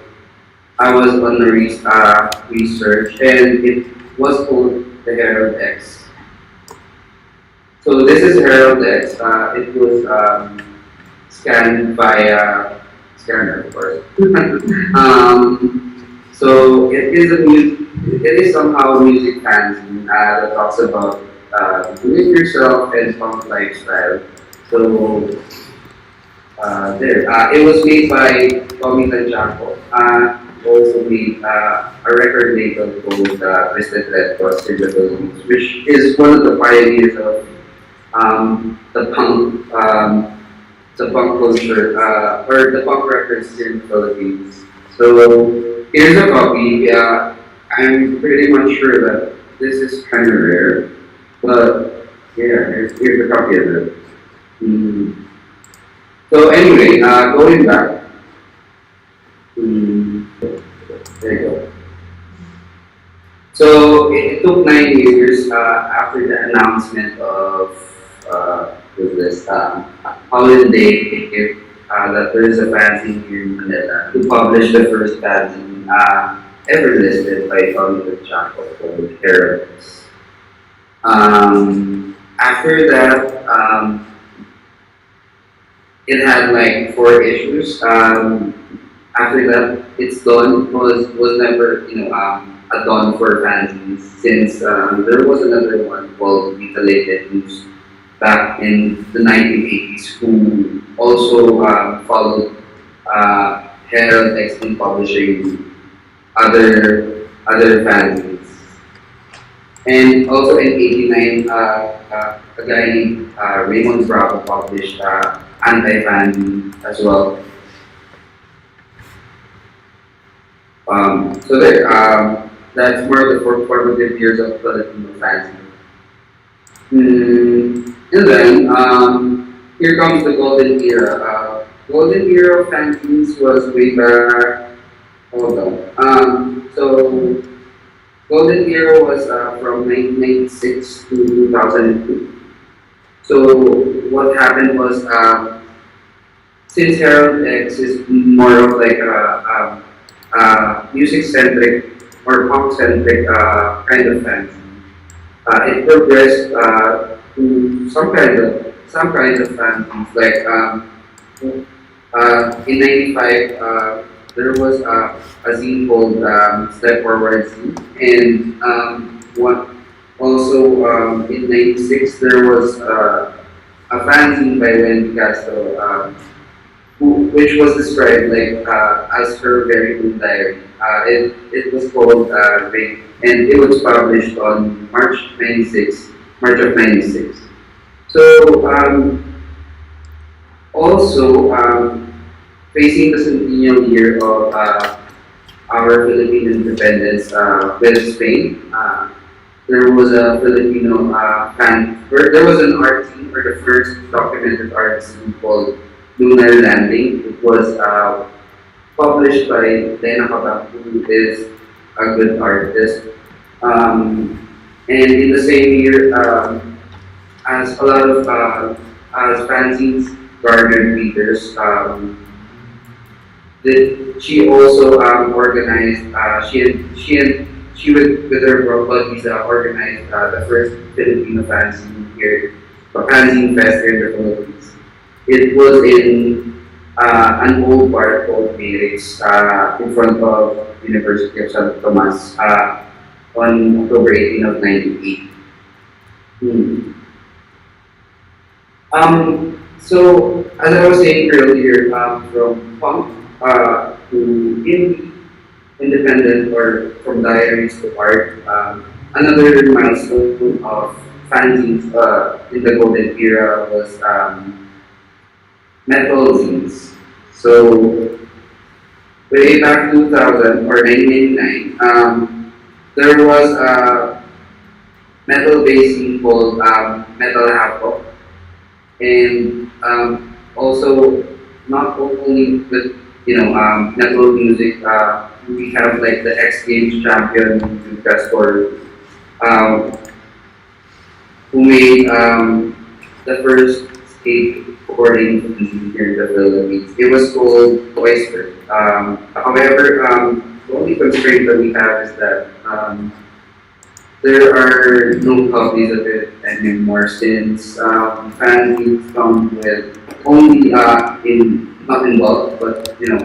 I was on the research, and it was called the Herald X. So this is Herald X. It was scanned via scanner, of course. So it is somehow music fanzine that talks about doing yourself and punk lifestyle. So there, it was made by Tommy Tanjaco. Also made a record label called Twisted Red Cross in the Philippines, which is one of the pioneers of the punk culture, or the punk records here in the Philippines. So here's a copy. I'm pretty much sure that this is kind of rare, but yeah, here's a copy of it. Mm. So anyway, going back. There you go. So it took 9 years after the announcement of this holiday that there is a fanzine here in Manila to publish the first fanzine ever listed by Untitled Chapter called Parasites. After that, it had like 4 issues. After that, its dawn was never a dawn for fanzines since there was another one called Mutilated News back in the 1980s who also followed Herald X in publishing other fanzines. And also in '89, a guy named Raymond Bravo published anti-fanzine as well. So there, that's more of the formative years of Filipino fanzine. And then, here comes the golden era. Golden era of fanzines was way back, hold on. So, golden era was from 1996 to 2002. So, what happened was, since Herald X is more of like a music-centric or punk-centric kind of fanzine, it progressed to some kinds of fanzines. Like in '95, there was a zine called Step Forward Zine, and one also in '96 there was a fanzine by Wendy Castro, which was described like as her very own diary. It was called Ring, and it was published on March of '96. So also facing the centennial year of our Philippine independence with Spain, there was a Filipino there was an art scene, or the first documented art scene called Lunar Landing. It was published by Lena Kabak, who is a good artist. And in the same year, as a lot of as fanzines garnered readers, she also organized. She with her buddies organized the first Filipino fanzine here, a fanzine fest here in the Philippines. It was in an old bar called Merix in front of University of Santo Tomas on October 18 of 1980. So, as I was saying earlier, from punk to indie, independent, or from diaries to art, another milestone of fanzines in the golden era was metal zines. So, way back 2000 or 1999, there was a metal-based scene called Metal Happo, and also not only with metal music we have like the X Games champion investor, um, who made the first skateboarding team here in the Philippines. It was called Oyster. However, the only constraint that we have is that there are no copies of it anymore since Fanzines come with only in not in bulk, but in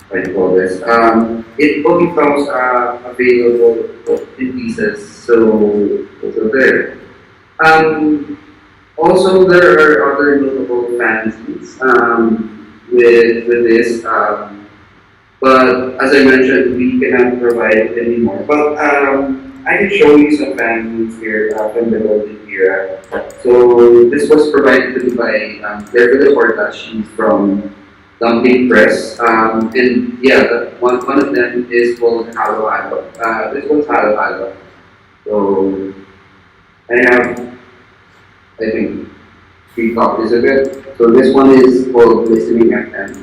what do you call this? It only comes available in pieces. So there. Also, there are other notable fanzines with this. But as I mentioned, we cannot provide it anymore. But I can show you some fanzines here from the golden era. So this was provided to me by Developer. She's from Dumpling Press. And yeah, one of them is called Halo Halo. This one's Halo Halo. So I have, I think, 3 copies of it. So this one is called Listening FM.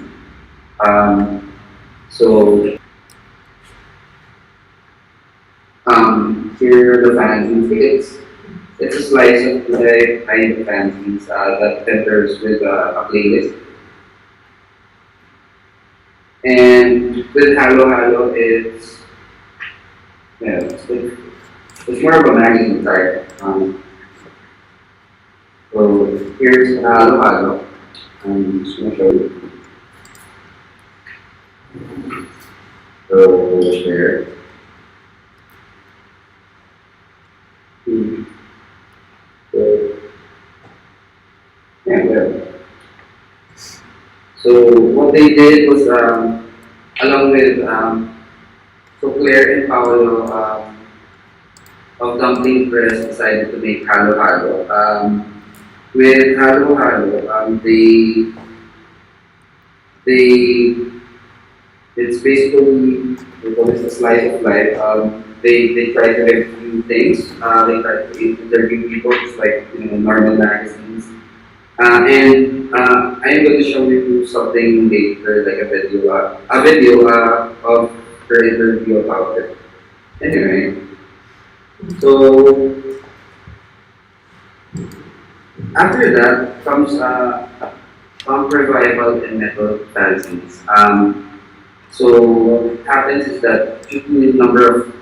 So here are the fanzines. It's a slice of life kind of fanzines that enters with a playlist. And with Halo Halo, it's more of a magazine type. So here's Halo Halo. I'm just going to show you. So there. So what they did was, along with so Claire and Paolo of Dumpling Press decided to make Halo Halo. With Halo Halo, it's basically a slice of life. They try to review things. They try to interview people, just like normal magazines. And I'm going to show you something later, like a video of her interview about it. Anyway, so after that comes punk revival and metal fanzines. So what happens is that due to the number of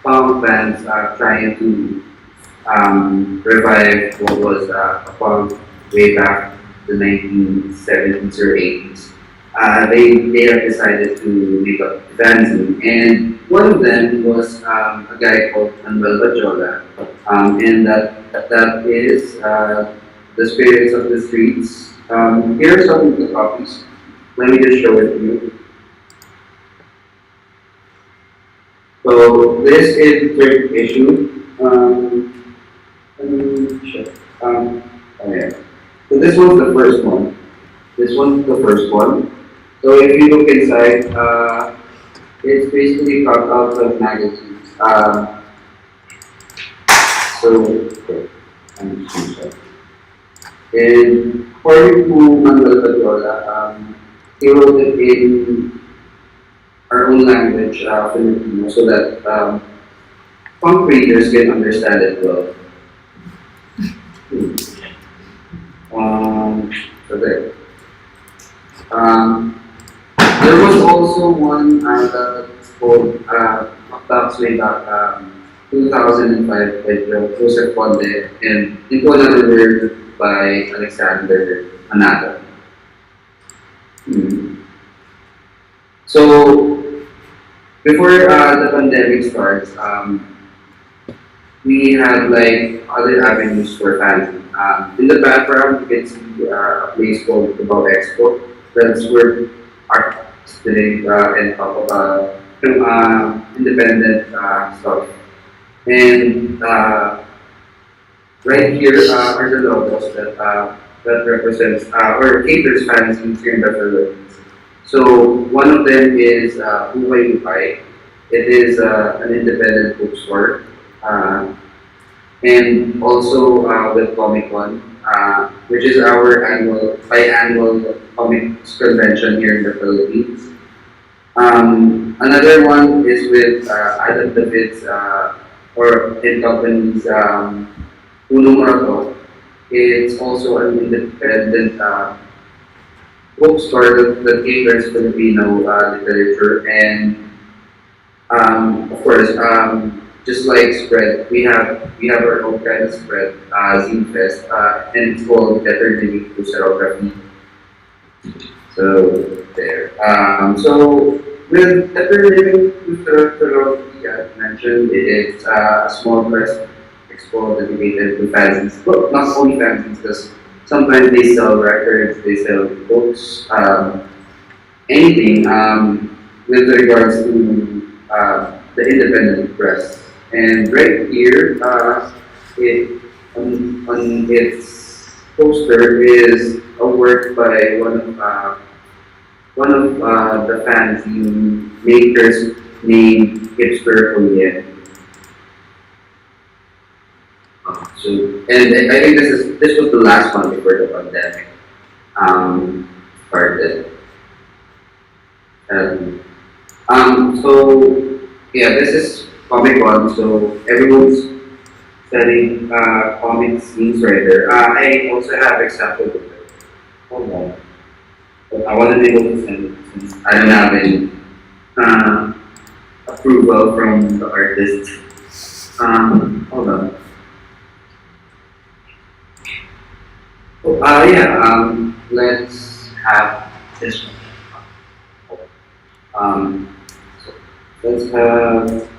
punk bands trying to revive what was a punk way back the 1970s or 80s, they have decided to make a fanzine. And one of them was a guy called Manuel Bajola, and that is The Spirits of the Streets. Here are some of the copies. Let me just show it to you. So this is the 3rd issue. Let me check. Oh yeah. So this one's the first one. This one's the first one. So if you look inside, it's basically cut out of magazines. Okay, I'm just going to check. And according to Manuel Badiola, he wrote it in our own language, Filipino, so that punk readers can understand it well. So there. There was also one that's called That's way back 2005 by Joseph Conde and Into Another World by Alexander Anata. So before the pandemic starts, we had like other avenues for fans. In the background, you can see a place called About Expo. That's where artists today and talk about independent stuff. And right here are the logos that represents or caters fans here in the Philippines. So one of them is Buhay Buhay. It is an independent bookstore. And also with Comic Con, which is our biannual comics convention here in the Philippines. Another one is with Adam David's or in company's Uno Morato. It's also an independent bookstore that caters Filipino literature, and of course, just like spread, we have our own kind of spread, zinefest, and it's called Better Living Through Serography. So there. So with Better Living Through Serography, as mentioned, it's a small press expo dedicated to fanzines. Well, not only fanzines, because sometimes they sell records, they sell books, anything with regards to the independent press. And right here, it on its poster is a work by one of the fanzine makers named Hipster Juliet. So, and I think this was the last one before the pandemic started. So yeah, this is Comic Con, so everyone's selling comic scenes right there. I also have example of it. Hold on. But I wasn't able to send it since I don't have any approval from the artist. Hold on. Let's have this one. So let's have.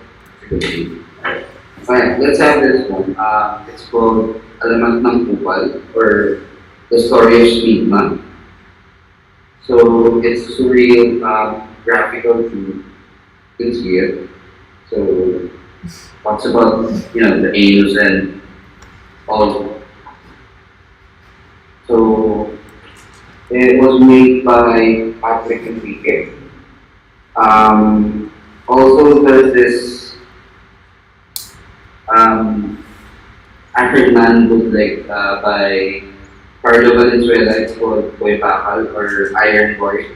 Alright, let's have this one. It's called Alamat ng Kupal, or The Story of Stigma. So it's surreal, graphical to see it. So talks about the anus and all. So it was made by Patrick Enrique. Also, there's this Iron Man bootleg by Carlo Valenzuela. It's called Boy Bakal or Iron Boy.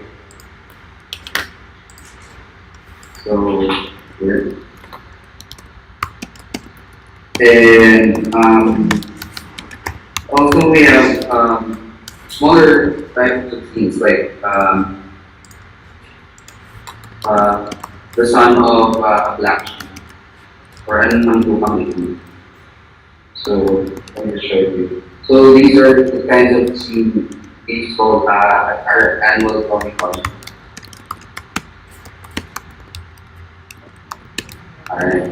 So, yeah. And also we have smaller types of things like the son of a black sheep, or anong kami. So let me show you. So these are the kinds of scenes we saw at our annual Comic Con. Alright.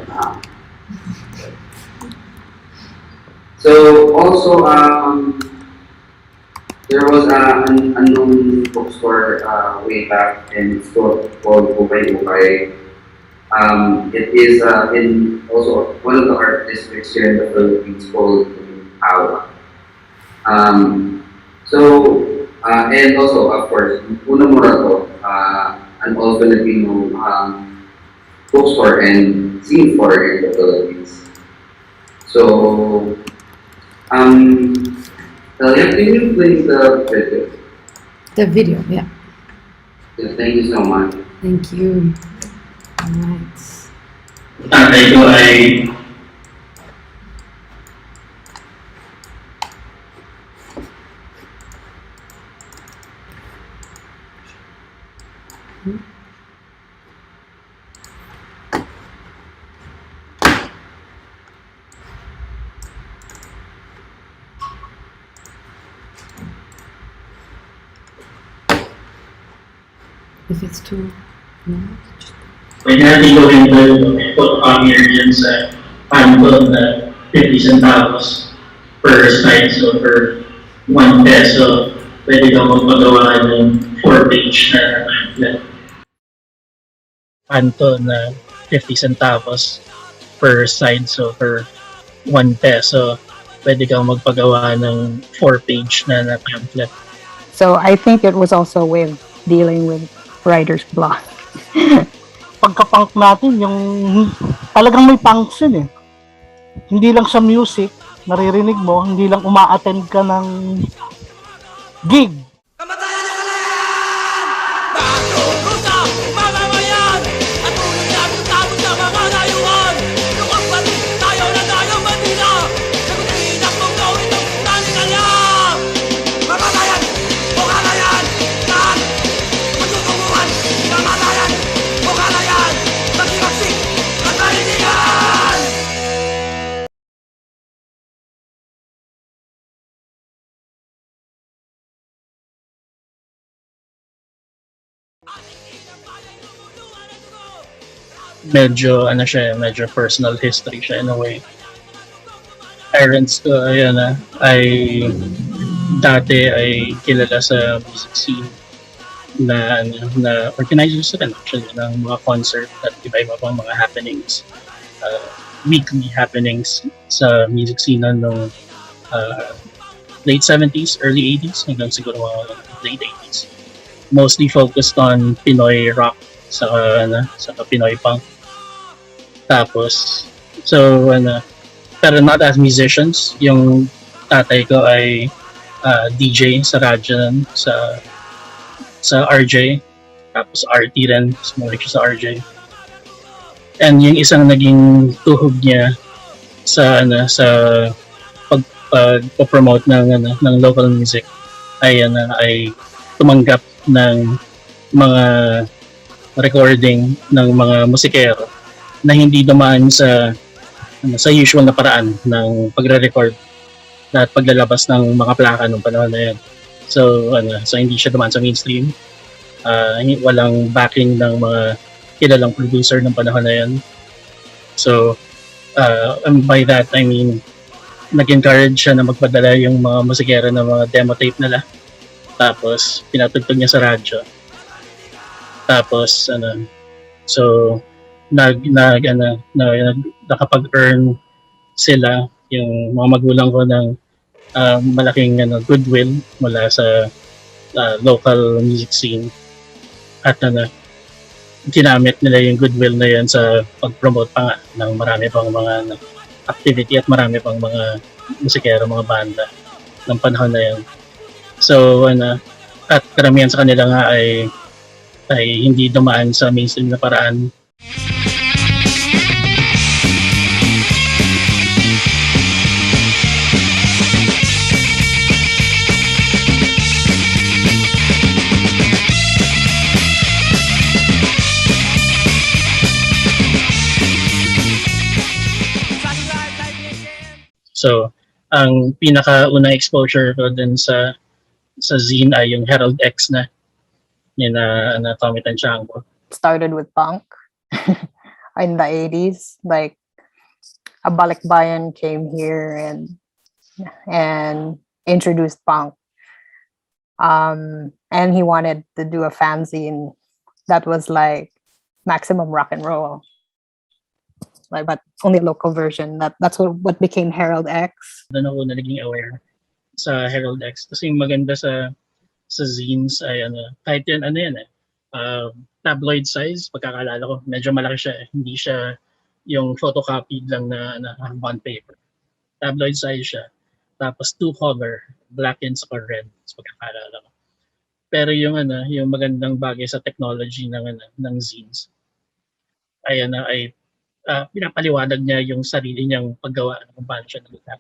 So also there was an unknown bookstore way back, and it's called Bukay Bukay. It is in also one of the art districts here in the Philippines called Awa. And also, of course, Una Morato, an all Filipino bookstore and zine store in the Philippines. So, Talia, can you play the video? The video, yeah. Thank you so much. Thank you. Alright. Ito ay If it's too long, just pwede natin gawin put on here dyan sa handle na 50 centavos per slide. So per 1 peso, pwede kang magpagawa ng 4-page na pamphlet. Handle na 50 centavos per slide. So per 1 peso, pwede kang magpagawa ng 4-page na pamphlet. So I think it was also a way of dealing with writer's block. Pagka-punk natin, yung talagang may punks yun eh. Hindi lang sa music, naririnig mo, hindi lang uma-attend ka ng gig. Medyo ano siya, medyo personal history siya in a way. Parents ko ayun ay dati ay kilala sa music scene na organizers rin actually ng mga concert at iba-iba pang mga happenings, weekly happenings sa music scene nung late 70s, early 80s hanggang siguro mga late 80s. Mostly focused on Pinoy rock sa Pinoy punk. Tapos, so, pero not as musicians. Yung tatay ko ay DJ sa radyo nun, sa RJ. Tapos RT rin, sumalik siya sa RJ. And yung isang naging tuhog niya sa pag-promote ng local music ay tumanggap ng mga recording ng mga musikero na hindi dumaan sa usual na paraan ng pagre-record at paglalabas ng mga plaka nung panahon na yun. So hindi siya dumaan sa mainstream. Walang backing ng mga kilalang producer ng panahon na yun. So by that I mean nag-encourage siya na magpadala yung mga musikero ng mga demo tape nila. Tapos pinatugtog niya sa radyo. Tapos so nakapag-earn sila yung mga magulang ko ng malaking goodwill mula sa local music scene at ginamit nila yung goodwill na yan sa pag-promote pa nga ng marami pang mga activity at marami pang mga musikero, mga banda ng panahon na yan. So at karamihan sa kanila nga ay hindi dumaan sa mainstream na paraan. So, ang pinakaunang exposure ko din sa zine ay yung Herald X na yun na Tommy Tanchango. Started with punk in the 80s. Like, a balikbayan came here and introduced punk. And he wanted to do a fanzine that was like maximum rock and roll. Like, but only a local version. That's what became Herald X. Doon ako na naging aware sa Herald X. Kasi yung maganda sa zines ay kahit yun tabloid size, pagkakalala ko, medyo malaki siya. Hindi siya yung photocopied lang na bond paper. Tabloid size siya. Tapos 2 color, black and saka red, sa pagkakalala ko. Pero yung magandang bagay sa technology ng zines ay pinapaliwanag niya yung sarili niyang paggawa kung paano siya nagagawa.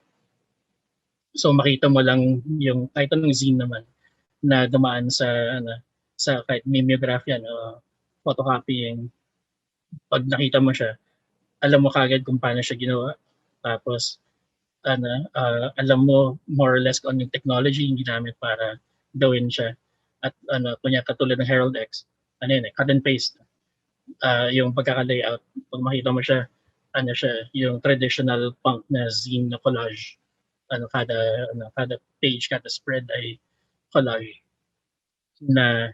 So makita mo lang yung kahit anong zine naman na dumaan sa kahit mimeography photocopying. Pag nakita mo siya, alam mo kagad kung paano siya ginawa. Tapos alam mo more or less kung yung technology yung ginamit para gawin siya. At kunya katulad ng Herald X, cut and paste. Yung pagkaka-layout, pag makita mo siya, yung traditional punk na zine na collage. Kada page, kada spread ay collage na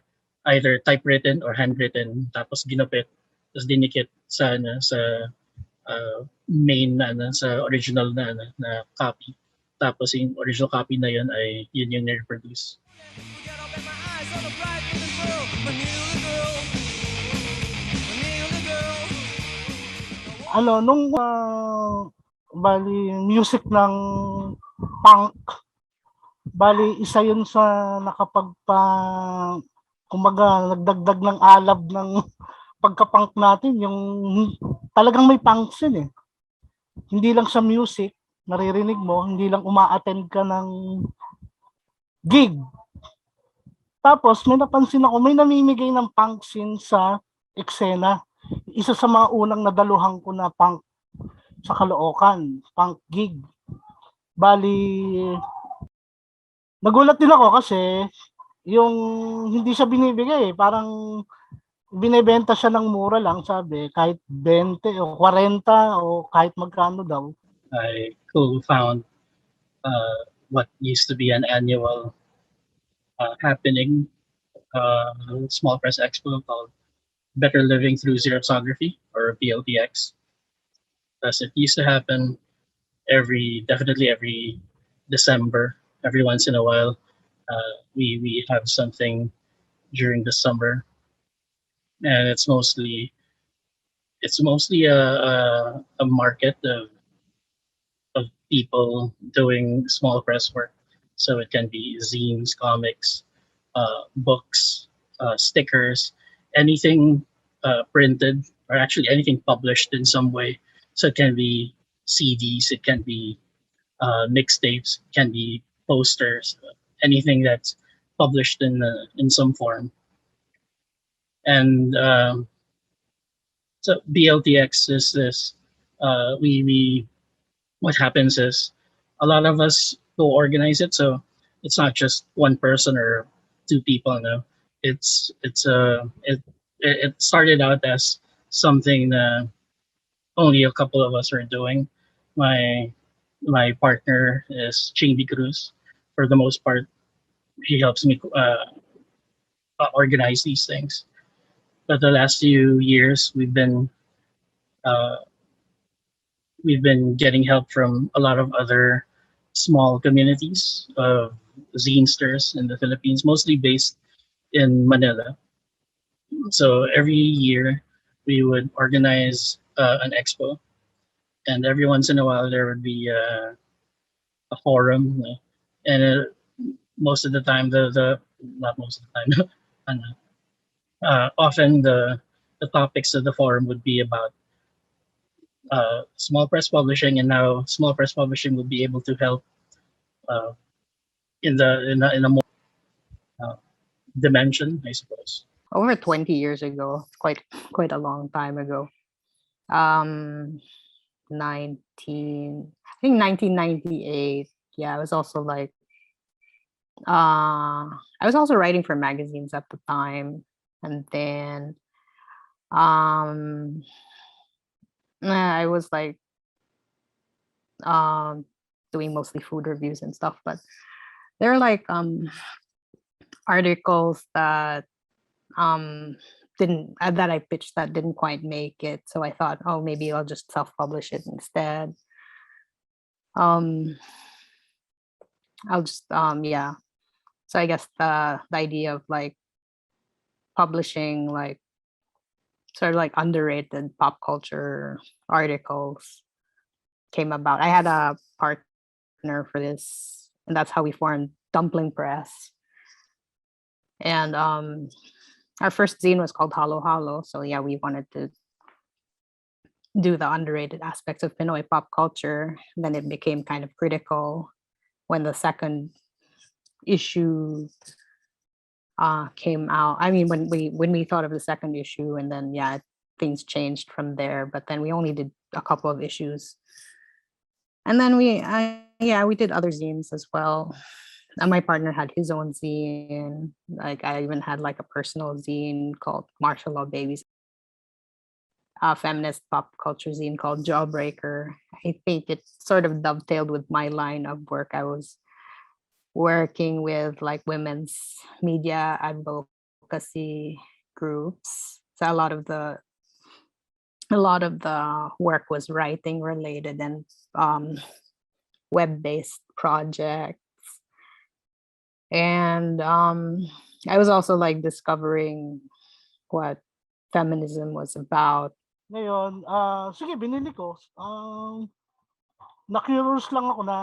either typewritten or handwritten, tapos ginupit, tapos dinikit sa main sa original na copy. Tapos yung original copy na yun ay yun yung reproduce. Nung bali music ng punk. Bali isa yun sa kumbaga nagdagdag ng alab ng pagka-punk natin, yung talagang may punks yun eh. Hindi lang sa music, naririnig mo, hindi lang uma-attend ka ng gig. Tapos may napansin ako, may namimigay ng punk scene sa eksena. Isa sa mga unang nadaluhan ko na punk sa Caloocan, punk gig. Bali, nagulat din ako kasi yung hindi siya binibigay, parang binebenta siya ng mura lang, sabi, kahit 20 o 40 o kahit magkano daw. I co-found what used to be an annual happening small press expo called Better Living Through Xeroxography, or BLTX. Because it used to happen definitely every December. Every once in a while, we have something during the summer, and it's mostly a market of people doing small press work. So it can be zines, comics, books, stickers, anything printed, or actually anything published in some way. So it can be CDs, it can be mixtapes, it can be posters, anything that's published in some form. And so BLTX is this. We what happens is a lot of us go organize it. So it's not just one person or two people. No, it started out as something that only a couple of us are doing. My partner is Chingy Cruz. For the most part, he helps me organize these things. But the last few years, uh, we've been getting help from a lot of other small communities of zinesters in the Philippines, mostly based in Manila. So every year we would organize an expo, and every once in a while there would be a forum, and most of the time the not most of the time, often the topics of the forum would be about small press publishing, and how small press publishing would be able to help uh, in a more dimension, I suppose. Over 20 years ago, quite a long time ago. 1998. Yeah, I was also I was also writing for magazines at the time, and then I was doing mostly food reviews and stuff, but there are articles that didn't that I pitched that didn't quite make it. So I thought, oh, maybe I'll just self-publish it instead. I'll just yeah. So I guess the idea of publishing sort of underrated pop culture articles came about. I had a partner for this, and that's how we formed Dumpling Press. And our first zine was called Halo Halo. So yeah, we wanted to do the underrated aspects of Pinoy pop culture. Then it became kind of critical when the second issue came out. I mean, when we thought of the second issue, and then yeah, things changed from there. But then we only did a couple of issues, and then we did other zines as well. And my partner had his own zine. I even had a personal zine called Martial Law Babies, a feminist pop culture zine called Jawbreaker. I think it sort of dovetailed with my line of work. I was working with women's media advocacy groups. So a lot of the work was writing related and web-based projects. And I was also discovering what feminism was about. Ngayon, sige, binili ko. na-curious lang ako na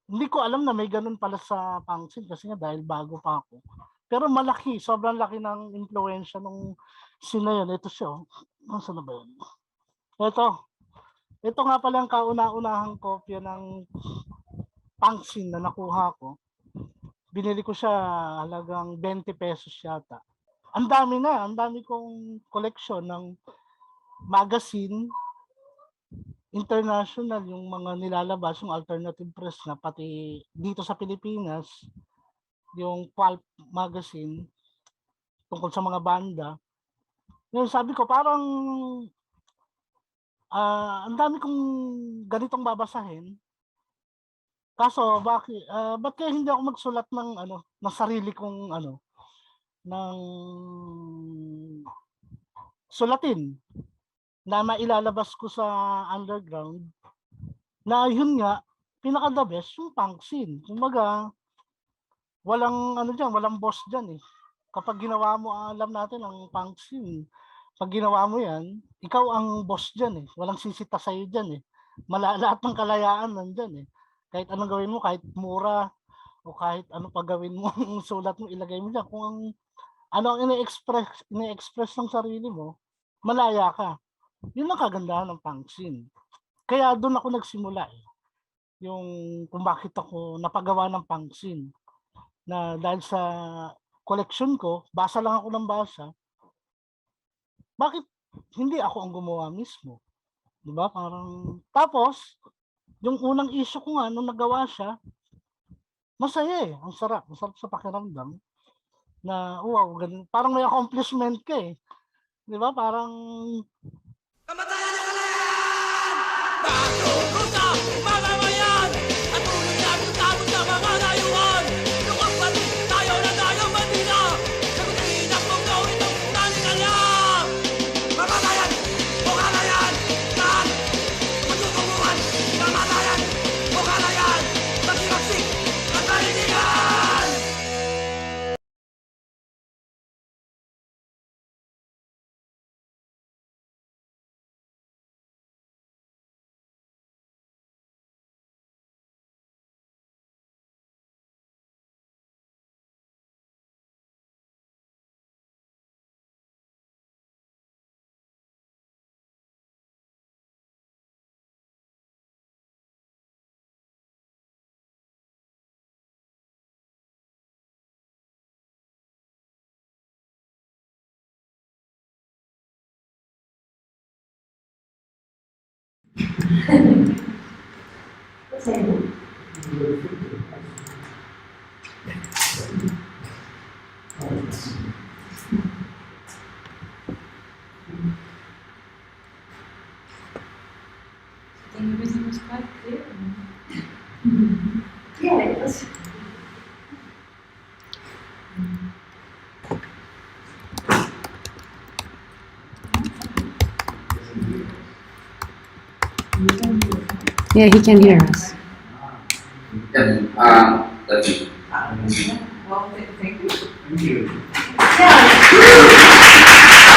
hindi ko alam na may ganun pala sa Fanzine kasi nga dahil bago pa ako. Pero malaki, sobrang laki ng influensya ng sina yun. Ito siya. Nasaan na ba yun? Ito nga pala ang kauna-unahang kopya ng Fanzine na nakuha ko. Binili ko siya halagang 20 pesos yata. Ang dami kong collection ng magazine, international, yung mga nilalabas, yung alternative press na pati dito sa Pilipinas, yung pulp magazine tungkol sa mga banda. Yung sabi ko parang ang dami kong ganitong babasahin. Kaso ba't kaya hindi ako magsulat ng ng sarili kong ng sulatin na mailalabas ko sa underground na yun nga pinaka the best yung Fanzine. Kumbaga walang walang boss diyan eh. Kapag ginawa mo, alam natin ang Fanzine, pag ginawa mo yan, ikaw ang boss diyan eh. Walang sisita sa iyo diyan eh. Lahat ng kalayaan nandiyan eh. Kahit anong gawin mo, kahit mura o kahit ano pa gawin mo, sulat mo, ilagay mo diyan. Kung ano ang ini-express ng sarili mo, malaya ka. Yun ang kagandahan ng Fanzine. Kaya doon ako nagsimula eh. Yung kung bakit ako napagawa ng Fanzine. Na dahil sa collection ko, basa lang ako ng basa. Bakit hindi ako ang gumawa mismo? Diba? Parang, tapos, yung unang issue ko nga, nung nagawa siya, masaya eh. Ang sarap sa pakiramdam. Na, wow, ganun. Parang may accomplishment ka eh. Diba? Parang, Kamatayan ng kalayaan! Magkukusa, mamamayan! At tulad namin tapos sa mga layuan! Lukang pati tayo na tayong bandila! Sagutin ang mong gawin ng nalikala! Kamatayan o kalayan! Lahat! Magtutunguhan! Kamatayan o kalayan! Magsimagsik at malindigan! Everything was quite clear. Yeah, it was. Yeah, he can hear us. Yes, that's it. Well, thank you. Thank you. Yeah.